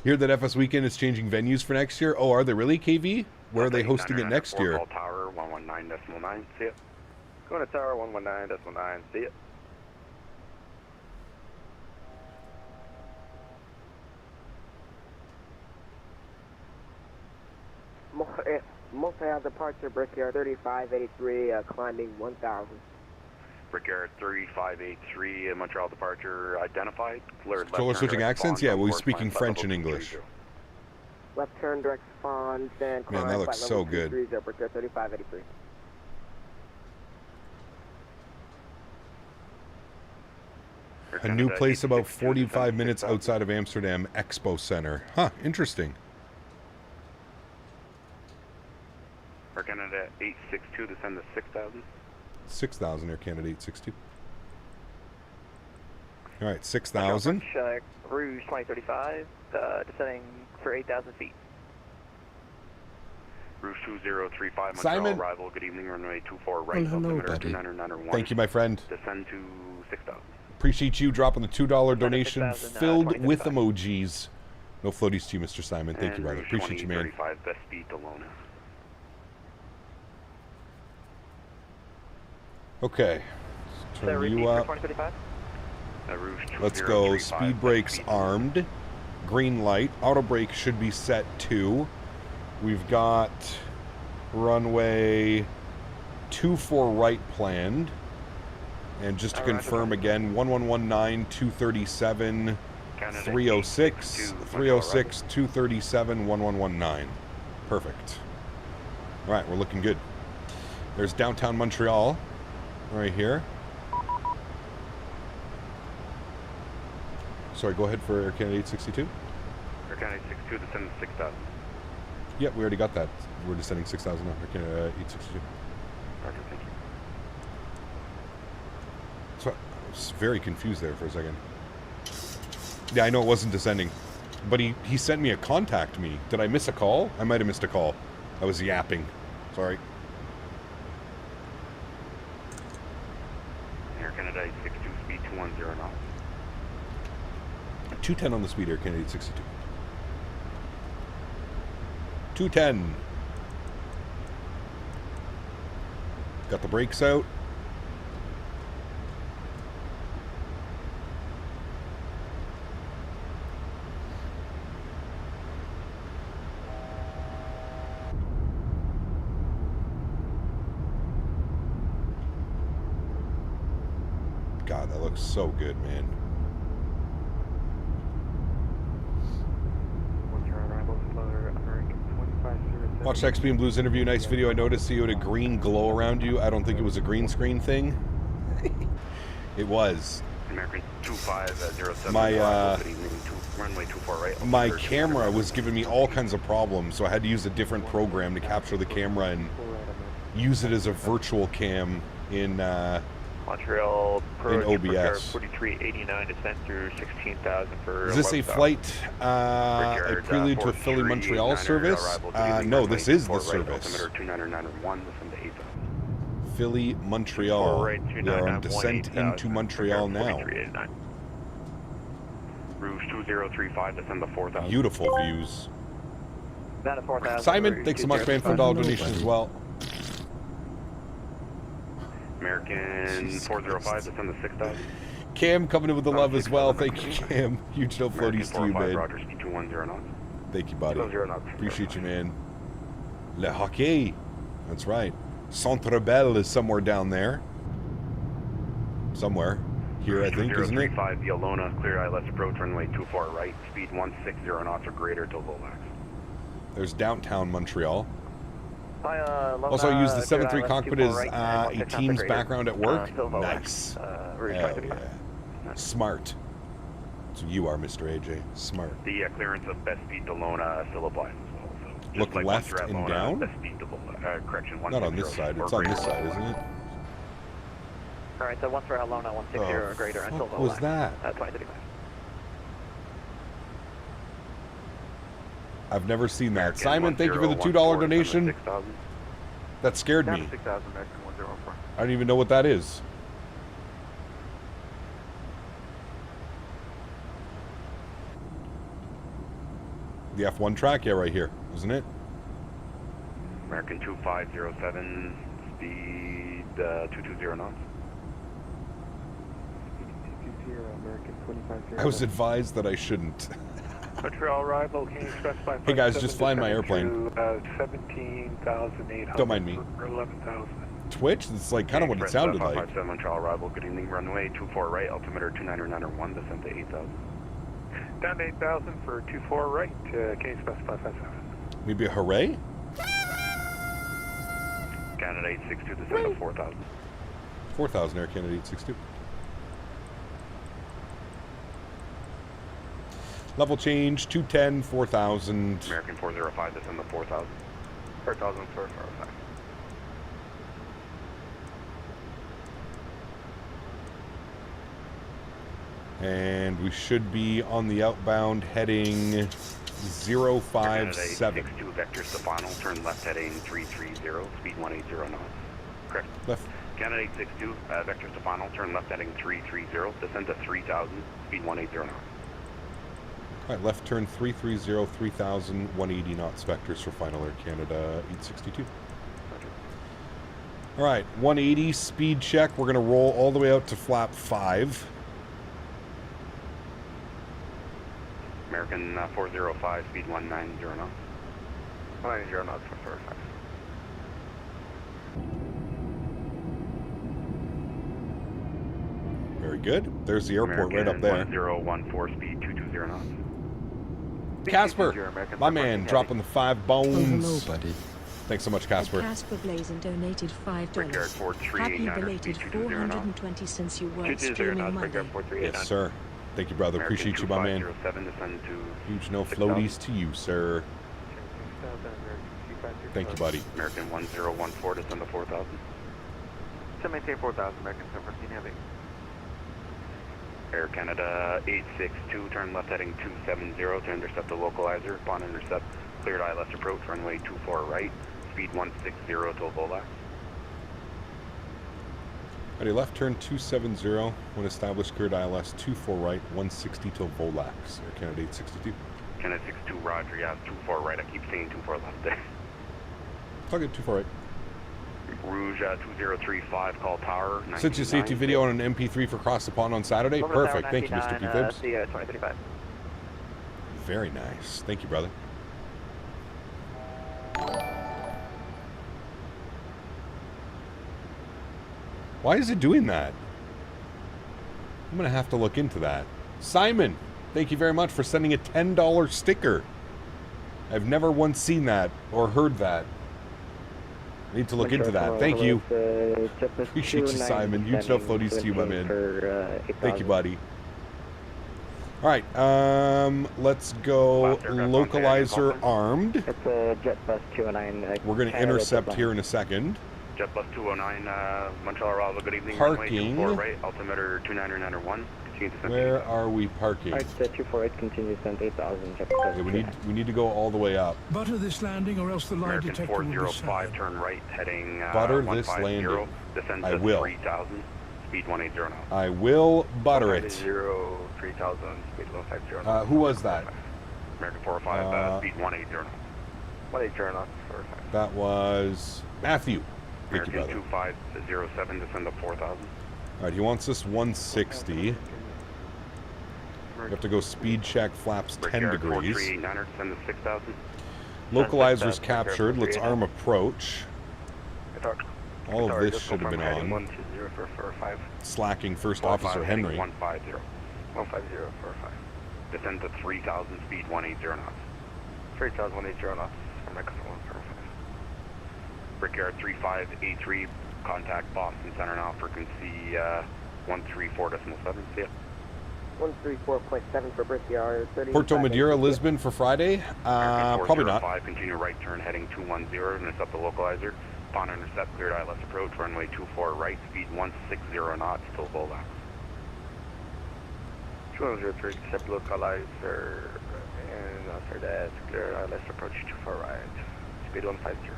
Hear that FS Weekend is changing venues for next year. Oh, are they really, KV? Where are they hosting it next year? Tower 119.9, see it. Going to Tower 119.9, see it. Montreal departure, Brickyard 3583, climbing 1000. Brickyard 3583, Montreal departure identified. Cleared So we're switching accents? Yeah, we're speaking French and English. Left turn, direct spawn, stand Man, that looks so good. Brickyard 3583. A new place about 45 minutes outside of Amsterdam Expo Center. Huh, interesting. Air Canada 862, descend to 6,000. 6,000 Air Canada 862. All right, 6,000. Rouge 2035, descending for 8,000 feet. Rouge 2035, Montreal Simon. arrival. Good evening, runway 24 right. Well, hello, altimeter buddy. 2991. Thank you, my friend. Descend to 6,000. Appreciate you dropping the $2 donation 6,000, filled with emojis. No floaties to you, Mr. Simon. Thank you, And brother. Rouge Appreciate you, man. 2035, best speed to Lona. Okay. Let's turn you up. Let's go. Speed brakes armed. Green light. Auto brake should be set to. We've got runway 24 right planned. And just to confirm again, 1119, 237, 306, 306, 237, 1119. Perfect. All right, we're looking good. There's downtown Montreal right here. Sorry, go ahead for Air Canada 862. Air Canada 862, descend to 6,000. Yep, we already got that. We're descending 6,000 now. Air Canada 862. Roger, thank you. So I was very confused there for a second. Yeah, I know it wasn't descending, but he sent me a contact me. Did I miss a call? I might have missed a call. I was yapping. Sorry. Air Canada 862, speed 210 knots. 210 on the speed, Air Canada 862. 210. Got the brakes out. God, that looks so good, man. Watch XP and Blue's interview. Nice video. I noticed you had a green glow around you. I don't think it was a green screen thing. It was. American 2507. My runway 24 right. my camera was giving me all kinds of problems, so I had to use a different program to capture the camera and use it as a virtual cam in Montreal in OBS. 4389 descent through 16,000 for. Is this a flight a prelude to a Philly Montreal service? No, this is the service. Philly Montreal. We are on descent into Montreal now. Rouge 2035, descend to 4,000. Beautiful views. Down to 4,000. Simon, thanks so much, man, for the $1 donation as well. American 405, descend to 6,000. Cam coming in with the love as well. Thank you, Cam. Huge no floaties to you, man. Roger, speed 210 knots. Thank you, buddy. 210 knots. Appreciate you, man. Le Hockey. That's right. Centre Belle is somewhere down there. Somewhere. Here, I think, isn't it? 035 via Lona, clear ILS approach, runway 24 right, speed 160 knots or greater to Lacasse. There's downtown Montreal. Lona, Also, I use the 7.3 cockpit as right, a team's background at work. Silva Nice. Rouge Hell 535. yeah. Smart. So you are, Mr. AJ. Smart. The clearance of best speed to Lona still applies as well. So just Look like left once you're at and Lona, down? Best speed to Lona, correction, Not on this 160 side. or It's on this greater. side, isn't it? Alright, so once we're at Lona, 160 or greater, and Silva What was that? 2035. I've never seen that. American Simon, thank you for the $2 1014, donation. 6,000. That scared Down me. to 6,000, American 104. I don't even know what that is. The F1 track, yeah, right here, isn't it? American 2507, speed 220 knots. American 25. I was advised that I shouldn't. Montreal arrival, can you specify? Hey guys, just flying my airplane. 17,800. Don't mind me. Or 11,000. Twitch? It's like kind of what it sounded like. 557 Montreal arrival, good evening, runway 24 right, altimeter 29901, descent to 8,000. Down to 8,000 for 24 right, can you specify 57? Maybe a hooray? Canada 862, descent to 4,000. 4,000 Air Canada 862. Level change, 210, 4,000. American 405, descend to 4,000. 4,000 for 405. Canada And we should be on the outbound heading 057. 862, vectors to final, turn left heading 330, speed 180 knots. Correct. Left. Canada 862, vectors to final, turn left heading 330, descend to 3,000, speed 180 knots. All right, left turn 330, 3,000, 180 knots vectors for final Air Canada 862. All right, 180 speed check. We're going to roll all the way out to flap 5. American 405, speed 190 knots. 190 knots for 405. Very good. There's the airport American right up there. 1014, speed 220 knots. Casper, my man, dropping the 5 bones. Hello, buddy. Thanks so much, Casper. Casper Blazin donated $5. Happy belated 420 since you weren't streaming Monday. Yes, sir. Thank you, brother. American Appreciate you, my man. 2507, descend to Huge no 6,000. floaties to you, sir. Thank you, buddy. American 1014, descend to 4,000. To maintain 4,000, American 1014 heavy. Air Canada 862, turn left heading 270 to intercept the localizer. Upon intercept, cleared ILS approach, runway 24 right, speed 160 till Volax. Ready, left turn 270, when established, cleared ILS 24 right, 160 till Volax. Air Canada 862. Canada 62, roger, yeah, 24 right, I keep saying 24 left there. Okay, 24 right. Rouge 2035, call tower. Sent you a safety video on an MP3 for Cross the Pond on Saturday. Perfect. Thank you, Mr. P-Fibs. 2035. Very nice. Thank you, brother. Why is it doing that? I'm going to have to look into that. Simon, thank you very much for sending a $10 sticker. I've never once seen that or heard that. Need to look into that. Thank you. Appreciate you, Simon. Huge no floaties to you, my man. Thank you, buddy. All right, let's go localizer armed. It's a Jetbus 209. We're going to intercept here in a second. Jetbus 209, Montreal arrival, good evening. Parking. Runway 24 right, altimeter 29901. Where are we parking? Alright, 248 continues send 8,000. Okay, we need to go all the way up. Butter this landing or else the lie American detector will be 405, sad. turn right, heading Butter 150, this landing. descend I to will. 3,000, speed 180 knots. I will butter it. 30,000, speed 150 knots. Who was that? American 405, speed 180 knots. 180 knots, 405. That was Matthew. Thank you, American brother. 2507, descend to 4,000. All right, he wants this 160. We have to go speed check, flaps 10 degrees. 4389er, descend to 6,000. Localizer's captured. Let's arm approach. All of this should have been on. Slacking first officer Henry. 150. 15045. Descend to 3,000, speed 180 knots. 3,000, 180 knots. American 145. Brickyard 3583, contact Boston Center now, frequency 134.7. See ya. 134.7 for Brickyard. Porto Madeira, Lisbon for Friday? Probably not. Continue right turn heading 210, intercept the localizer. Upon intercept, cleared ILS approach, runway 24 right, speed 160 knots till Volax. 203, accept localizer, and after that, clear ILS approach 24 right, speed 150.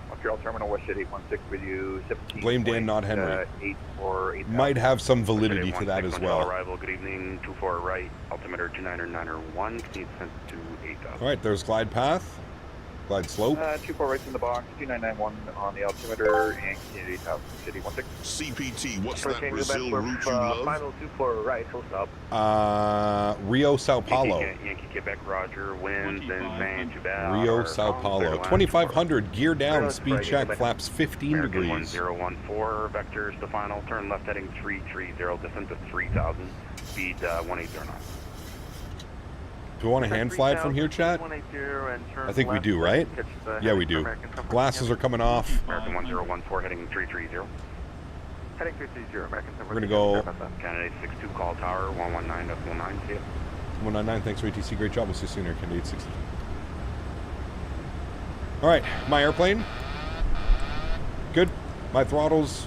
Montreal Terminal, West Jet 816 with you, 17. Blame Dan, not Henry. 848. Might have some validity to that as well. Arrival, good evening, 24 right, altimeter 29901, continue descent to 8,000. All right, there's glide path. Glide slope. 24 right in the box, 2991 on the altimeter, and continue to City 16. CPT, what's that Brazil route you love? Final 24 right, full stop. Rio, Sao Paulo. Yankee, Quebec, Roger, winds and San Jubal. Rio, Sao Paulo. 2500, gear down, speed check, flaps 15 American degrees. 1014, vectors to final, turn left heading 330, descent to 3000, speed 1809. Do we want to hand fly it from here, chat? I think we do, right? Yeah, we do. Glasses are coming off. American 1014 heading 330. Heading 330, American. We're going to go... Candidate 62, call tower, 119.19, see ya. 199, thanks for ATC, great job. We'll see you soon here, Candidate 62. Alright, my airplane. Good. My throttles.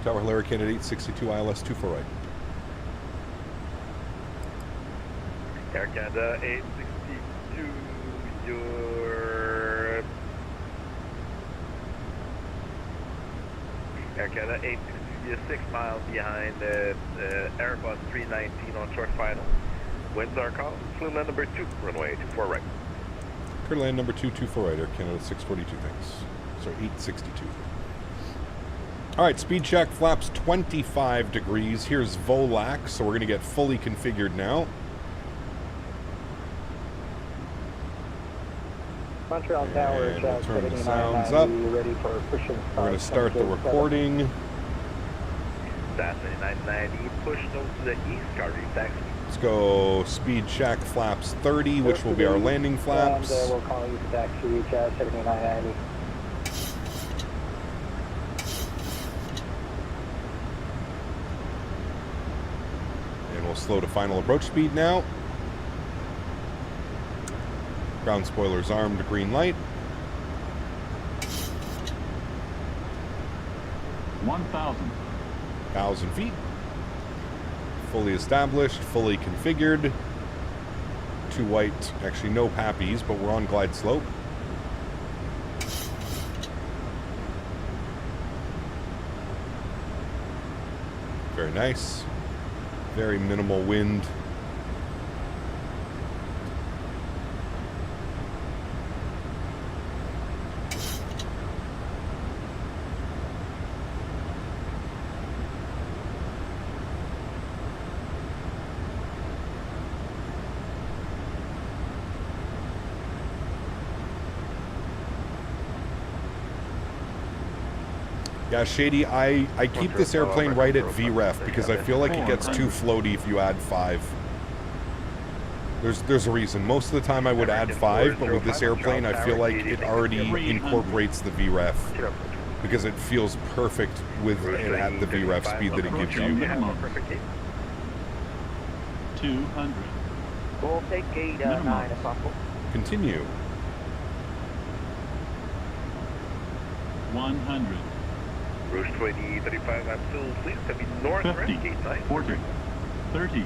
Tower Hilaire, Candidate 62, ILS 24 right. Air Canada 862, your... Air Canada 862, you're 6 miles behind the Airbus 319 on short final. Winds are calm, fluid land number 2, runway 24 right. Clear land number 224 right, Air Canada 642, thanks. Sorry, 862. Alright, speed check, flaps 25 degrees. Here's Volac, so we're going to get fully configured now. Montreal Tower, and we'll turn the sounds up. Ready for pushing. We're going to start the recording. That's 990, push those to the east, Carter, taxi. Let's go speed check, flaps 30, which will be our landing flaps. And we'll call you to taxi, reach out 7990. And we'll slow to final approach speed now. Ground spoilers armed, green light. 1,000 feet. Fully established, fully configured. 2 white, actually no pappies, but we're on glide slope. Very nice. Very minimal wind. Yeah, Shady, I keep this airplane right at VREF because I feel like it gets too floaty if you add 5. There's a reason. Most of the time I would add 5, but with this airplane I feel like it already incorporates the VREF because it feels perfect with it at the VREF speed that it gives you. 200. We'll take gate 9 if possible. Continue. 100. Rouge 20, 35, absolutely. It's going to be northwest, gate 9. 40, 30,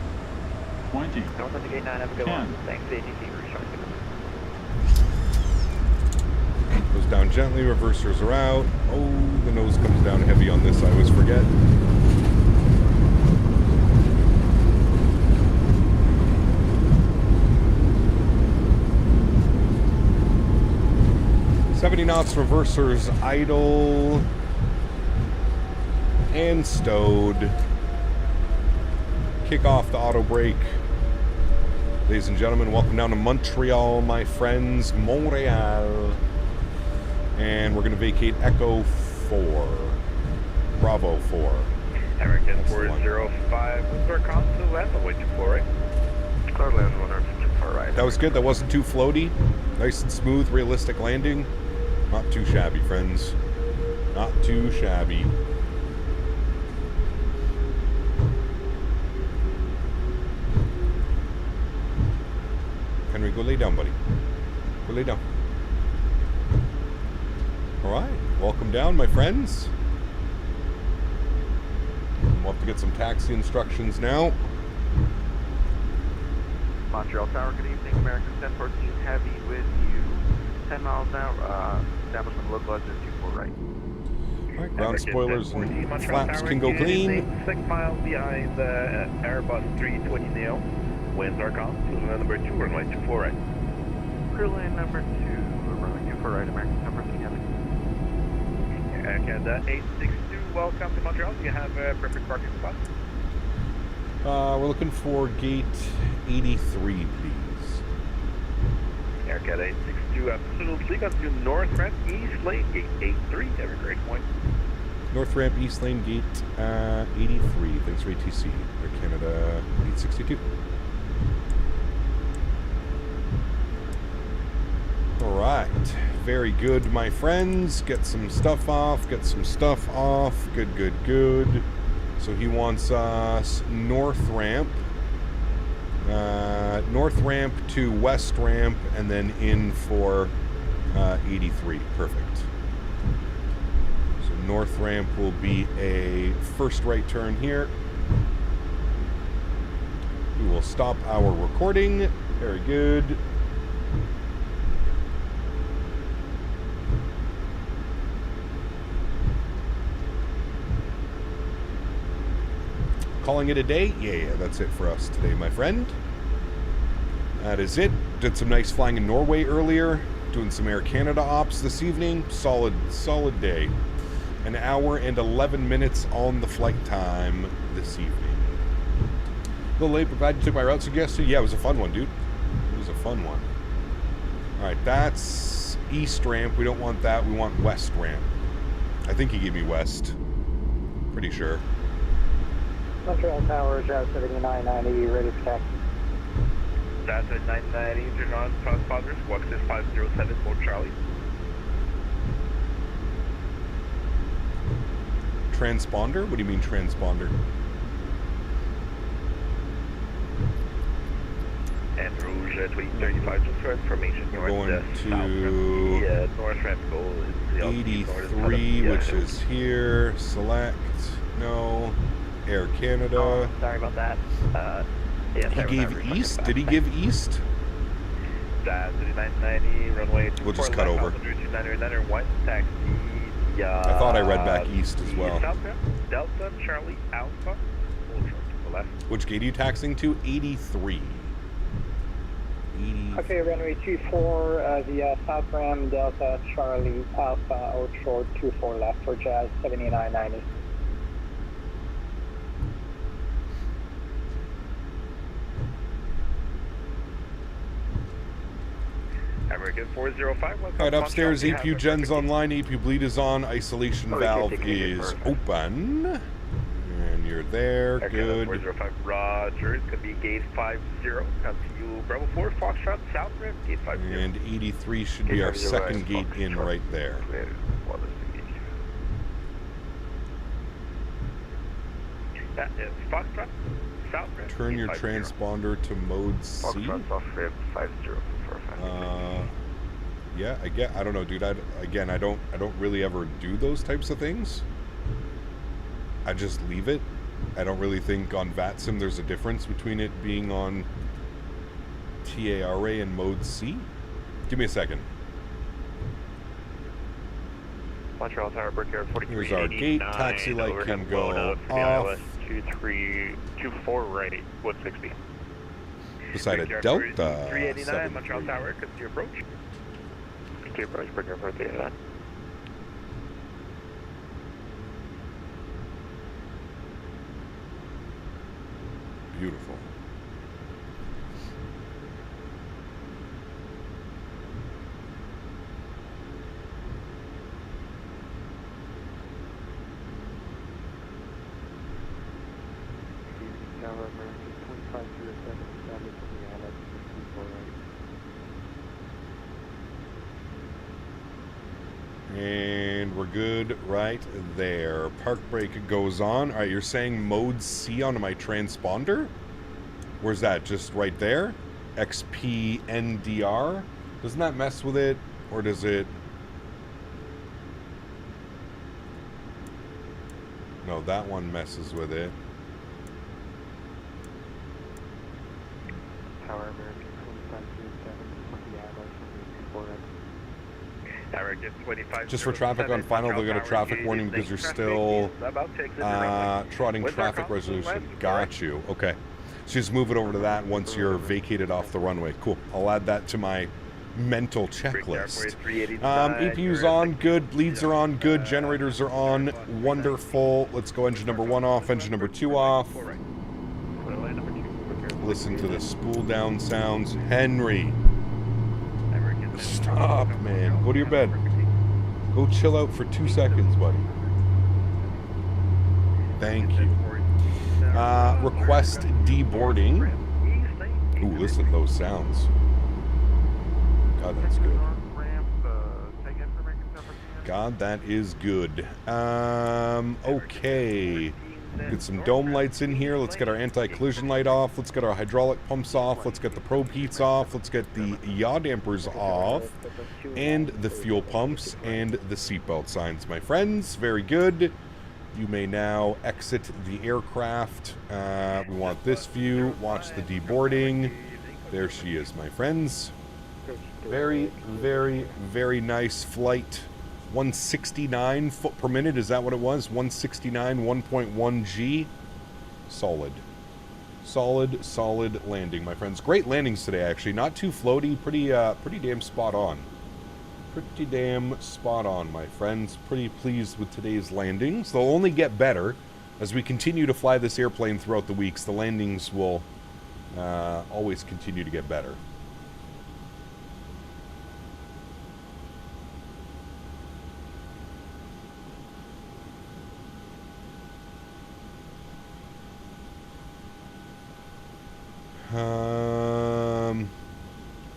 20. North of the gate 9, have a good 10. one. Thanks, ATC, Rouge. Goes down gently, reversers are out. Oh, the nose comes down heavy on this, I always forget. .70 knots, reversers idle and stowed. Kick off the auto brake. Ladies and gentlemen, welcome down to Montreal, my friends. Montreal. And we're going to vacate Echo 4. Bravo 4. American 405. We're calm to the left, away 24 right. Clear land 154 right. That was good. That wasn't too floaty. Nice and smooth, realistic landing. Not too shabby, friends. Not too shabby. Henry, go lay down, buddy. Go lay down. All right. Welcome down, my friends. We'll have to get some taxi instructions now. Montreal Tower, good evening. American 1014 Heavy with you. 10 miles an hour. Establishment localized at 24 right. All right, ground spoilers and flaps can go clean. clean. 6 miles behind the Airbus 320neo. Winds are calm. Fluid line number 2, runway 24 right. Crew line number 2, runway 24 right, American 1014 heavy. Air Canada 862, welcome to Montreal. Do you have a perfect parking spot? We're looking for gate 83, please. Air Canada 862, absolutely. Got to North Ramp, East Lane, gate 83. Have a great point. North Ramp, East Lane, gate 83. Thanks for ATC. Air Canada 862. Alright. Very good, my friends. Get some stuff off. Get some stuff off. Good, good, good. So he wants us North Ramp. North Ramp to West Ramp, and then in for 83. Perfect. So North Ramp will be a first right turn here. We will stop our recording. Very good. Calling it a day? Yeah, that's it for us today, my friend. That is it. Did some nice flying in Norway earlier. Doing some Air Canada ops this evening. Solid day. An hour and 11 minutes on the flight time this evening. A little late, but glad you took my route suggestion. Yeah, it was a fun one, dude. It was a fun one. Alright, that's East Ramp. We don't want that. We want West Ramp. I think he gave me West. Pretty sure. Montreal Tower, Jazz 7990, ready for taxi. Jazz 7990, turn on, transponders, Squawk 507, Port Charlie. Transponder? What do you mean transponder? And Rouge 2035, just for information. We're going to North Ramp goal is 83, which is here. Select. No. Air Canada. Oh, sorry about that. Yes, he gave East? Did he give East? Jazz 3990, runway 24 we'll just cut over. Taxi. I thought I read back East as well. Delta, Charlie, Alpha, Ultra to the left. Which gate are you taxing to? 83. Okay, runway 24, via South Ram, Delta, Charlie, Alpha, Ultra, 24 left for Jazz 7990. American 405. Alright, upstairs, APU gen's online, APU bleed is on, isolation valve is open. And you're there, good. 405, Roger. It's going to be gate 50. Come to you, Bravo 4, Foxtrot, South Rim, gate 50. And 83 should be our second gate in right there. That is Foxtrot, South Rim. Turn your transponder to mode C. Foxtrot, South Rim, 50. Yeah, I don't know, dude. I don't really ever do those types of things. I just leave it. I don't really think on VATSIM there's a difference between it being on TARA and mode C. Give me a second. Montreal Tower, Brickyard 4389. Here's our gate. Taxi light can go off. 2324 right, 160. Beside a Delta. 389, Montreal Tower, comes to your approach. To your approach, Brickyard 4389. Beautiful. And we're good right there. Park brake goes on. All right, you're saying mode C on my transponder? Where's that? Just right there? XPNDR? Doesn't that mess with it? Or does it... No, that one messes with it. Tower American 2507, Just for traffic on final, they'll get a traffic warning because you're still trotting traffic resolution. Got you. Okay. So just move it over to that once you're vacated off the runway. Cool. I'll add that to my mental checklist. EPU's on, good. Leads are on, good. Generators are on, wonderful. Let's go engine number 1 off, engine number 2 off. Listen to the spool down sounds. Henry. Stop, man. Go to your bed. Go chill out for 2 seconds, buddy. Thank you. Request deboarding. Ooh, listen to those sounds. God, that's good. God, that is good. Okay. Get some dome lights in here. Let's get our anti-collision light off. Let's get our hydraulic pumps off. Let's get the probe heats off. Let's get the yaw dampers off. And the fuel pumps and the seatbelt signs, my friends. Very good. You may now exit the aircraft. We want this view. Watch the deboarding. There she is, my friends. Very, very, very nice flight. 169 foot per minute, is that what it was? 169, 1.1 G. Solid. Solid landing, my friends. Great landings today, actually. Not too floaty. Pretty damn spot on. Pretty damn spot on, my friends. Pretty pleased with today's landings. They'll only get better as we continue to fly this airplane throughout the weeks. The landings will always continue to get better.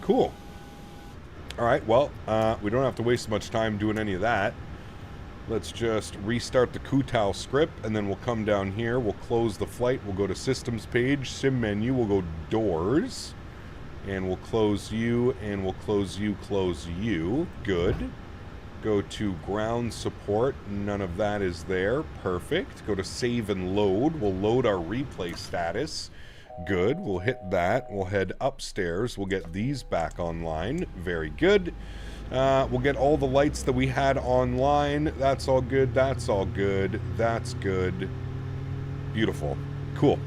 Cool. All right, well, we don't have to waste much time doing any of that. Let's just restart the Kutao script, and then we'll come down here. We'll close the flight. We'll go to Systems page, Sim menu. We'll go Doors, and we'll close you, and we'll close you, close you. Good. Go to Ground Support. None of that is there. Perfect. Go to Save and Load. We'll load our replay status. Good. We'll hit that. We'll head upstairs. We'll get these back online. Very good. We'll get all the lights that we had online. That's all good. That's all good. That's good. Beautiful. Cool.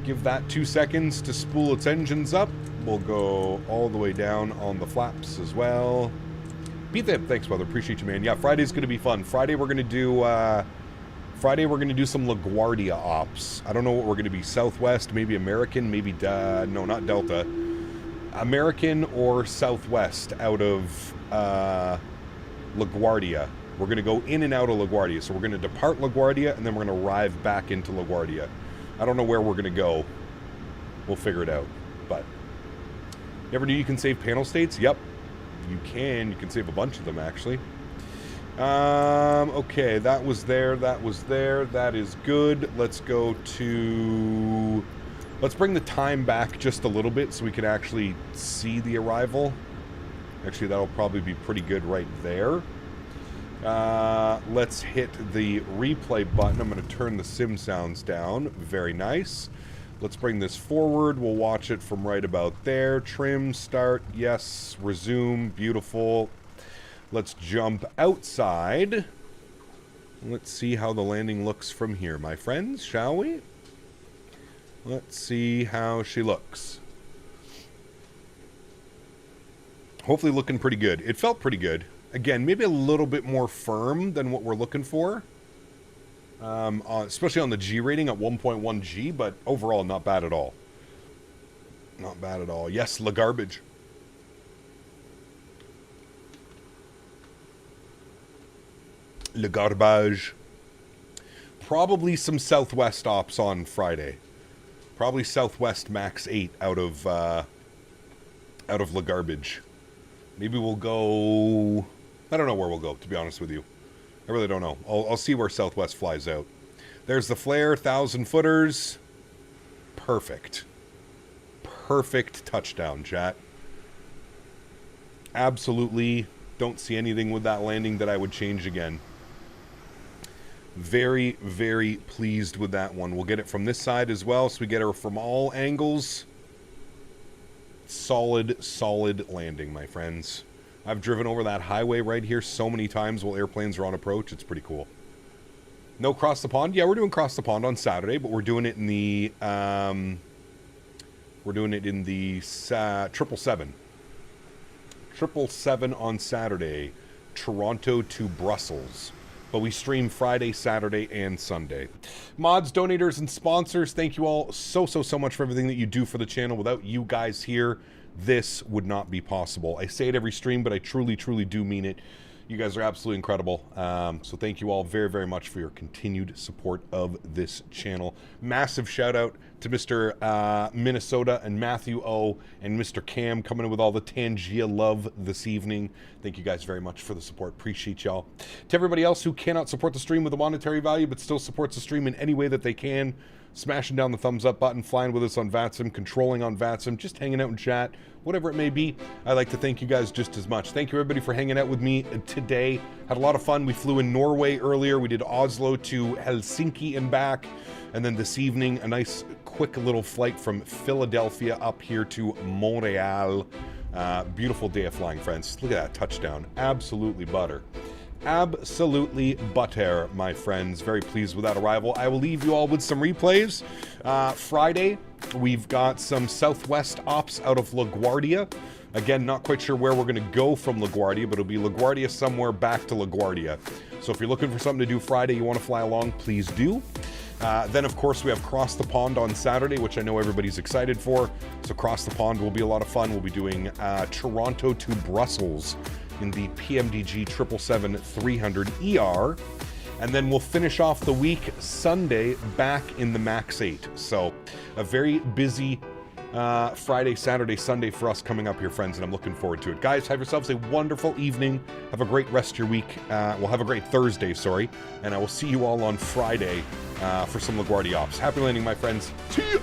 Give that 2 seconds to spool its engines up. We'll go all the way down on the flaps as well. Pethen, thanks, brother. Appreciate you, man. Yeah, Friday's going to be fun. Friday we're going to do some LaGuardia ops. I don't know what we're going to be. Southwest, maybe American, maybe no, not Delta. American or Southwest out of LaGuardia. We're going to go in and out of LaGuardia. So we're going to depart LaGuardia, and then we're going to arrive back into LaGuardia. I don't know where we're going to go. We'll figure it out. But you ever knew you can save panel states? Yep. You can. You can save a bunch of them, actually. Okay, that was there. That was there. That is good. Let's go to... Let's bring the time back just a little bit so we can actually see the arrival. Actually, that'll probably be pretty good right there. Let's hit the replay button. I'm going to turn the sim sounds down. Very nice. Let's bring this forward. We'll watch it from right about there. Trim, start, yes, resume, beautiful. Let's jump outside. Let's see how the landing looks from here, my friends, shall we? Let's see how she looks. Hopefully looking pretty good. It felt pretty good. Again, maybe a little bit more firm than what we're looking for. Especially on the G rating at 1.1 G, but overall not bad at all. Not bad at all. Yes, la garbage. Le garbage. Probably some Southwest ops on Friday. Probably Southwest MAX8 out of Le Garbage. Maybe we'll go... I don't know where we'll go, to be honest with you. I really don't know. I'll see where Southwest flies out. There's the flare, 1,000 footers. Perfect. Perfect touchdown, chat. Absolutely don't see anything with that landing that I would change again. Very, very pleased with that one. We'll get it from this side as well, so we get her from all angles. Solid, solid landing, my friends. I've driven over that highway right here so many times while airplanes are on approach. It's pretty cool. No cross the pond? Yeah, we're doing cross the pond on Saturday, but we're doing it in the We're doing it in the 777. 777 on Saturday, Toronto to Brussels. But we stream Friday, Saturday, and Sunday. Mods, donators, and sponsors, thank you all so much for everything that you do for the channel. Without you guys here, this would not be possible. I say it every stream, but I truly do mean it. You guys are absolutely incredible. So thank you all very much for your continued support of this channel. Massive shout out to Mr. Minnesota and Matthew O and Mr. Cam coming in with all the Tangia love this evening. Thank you guys very much for the support. Appreciate y'all. To everybody else who cannot support the stream with a monetary value but still supports the stream in any way that they can, smashing down the thumbs up button, flying with us on VATSIM, controlling on VATSIM, just hanging out in chat, whatever it may be, I'd like to thank you guys just as much. Thank you everybody for hanging out with me today. Had a lot of fun. We flew in Norway earlier. We did Oslo to Helsinki and back. And then this evening, a nice quick little flight from Philadelphia up here to Montreal. Beautiful day of flying, friends. Look at that touchdown. Absolutely butter. Absolutely butter, my friends. Very pleased with that arrival. I will leave you all with some replays. Friday, we've got some Southwest ops out of LaGuardia. Again, not quite sure where we're going to go from LaGuardia, but it'll be LaGuardia somewhere back to LaGuardia. So if you're looking for something to do Friday, you want to fly along, please do. Then, of course, we have Cross the Pond on Saturday, which I know everybody's excited for. So Cross the Pond will be a lot of fun. We'll be doing Toronto to Brussels in the PMDG 777-300 ER. And then we'll finish off the week Sunday back in the MAX8. So a very busy Friday, Saturday, Sunday for us coming up here, friends, and I'm looking forward to it. Guys, have yourselves a wonderful evening. Have a great rest of your week. We'll have a great Thursday, sorry. And I will see you all on Friday for some LaGuardia ops. Happy landing, my friends. See ya!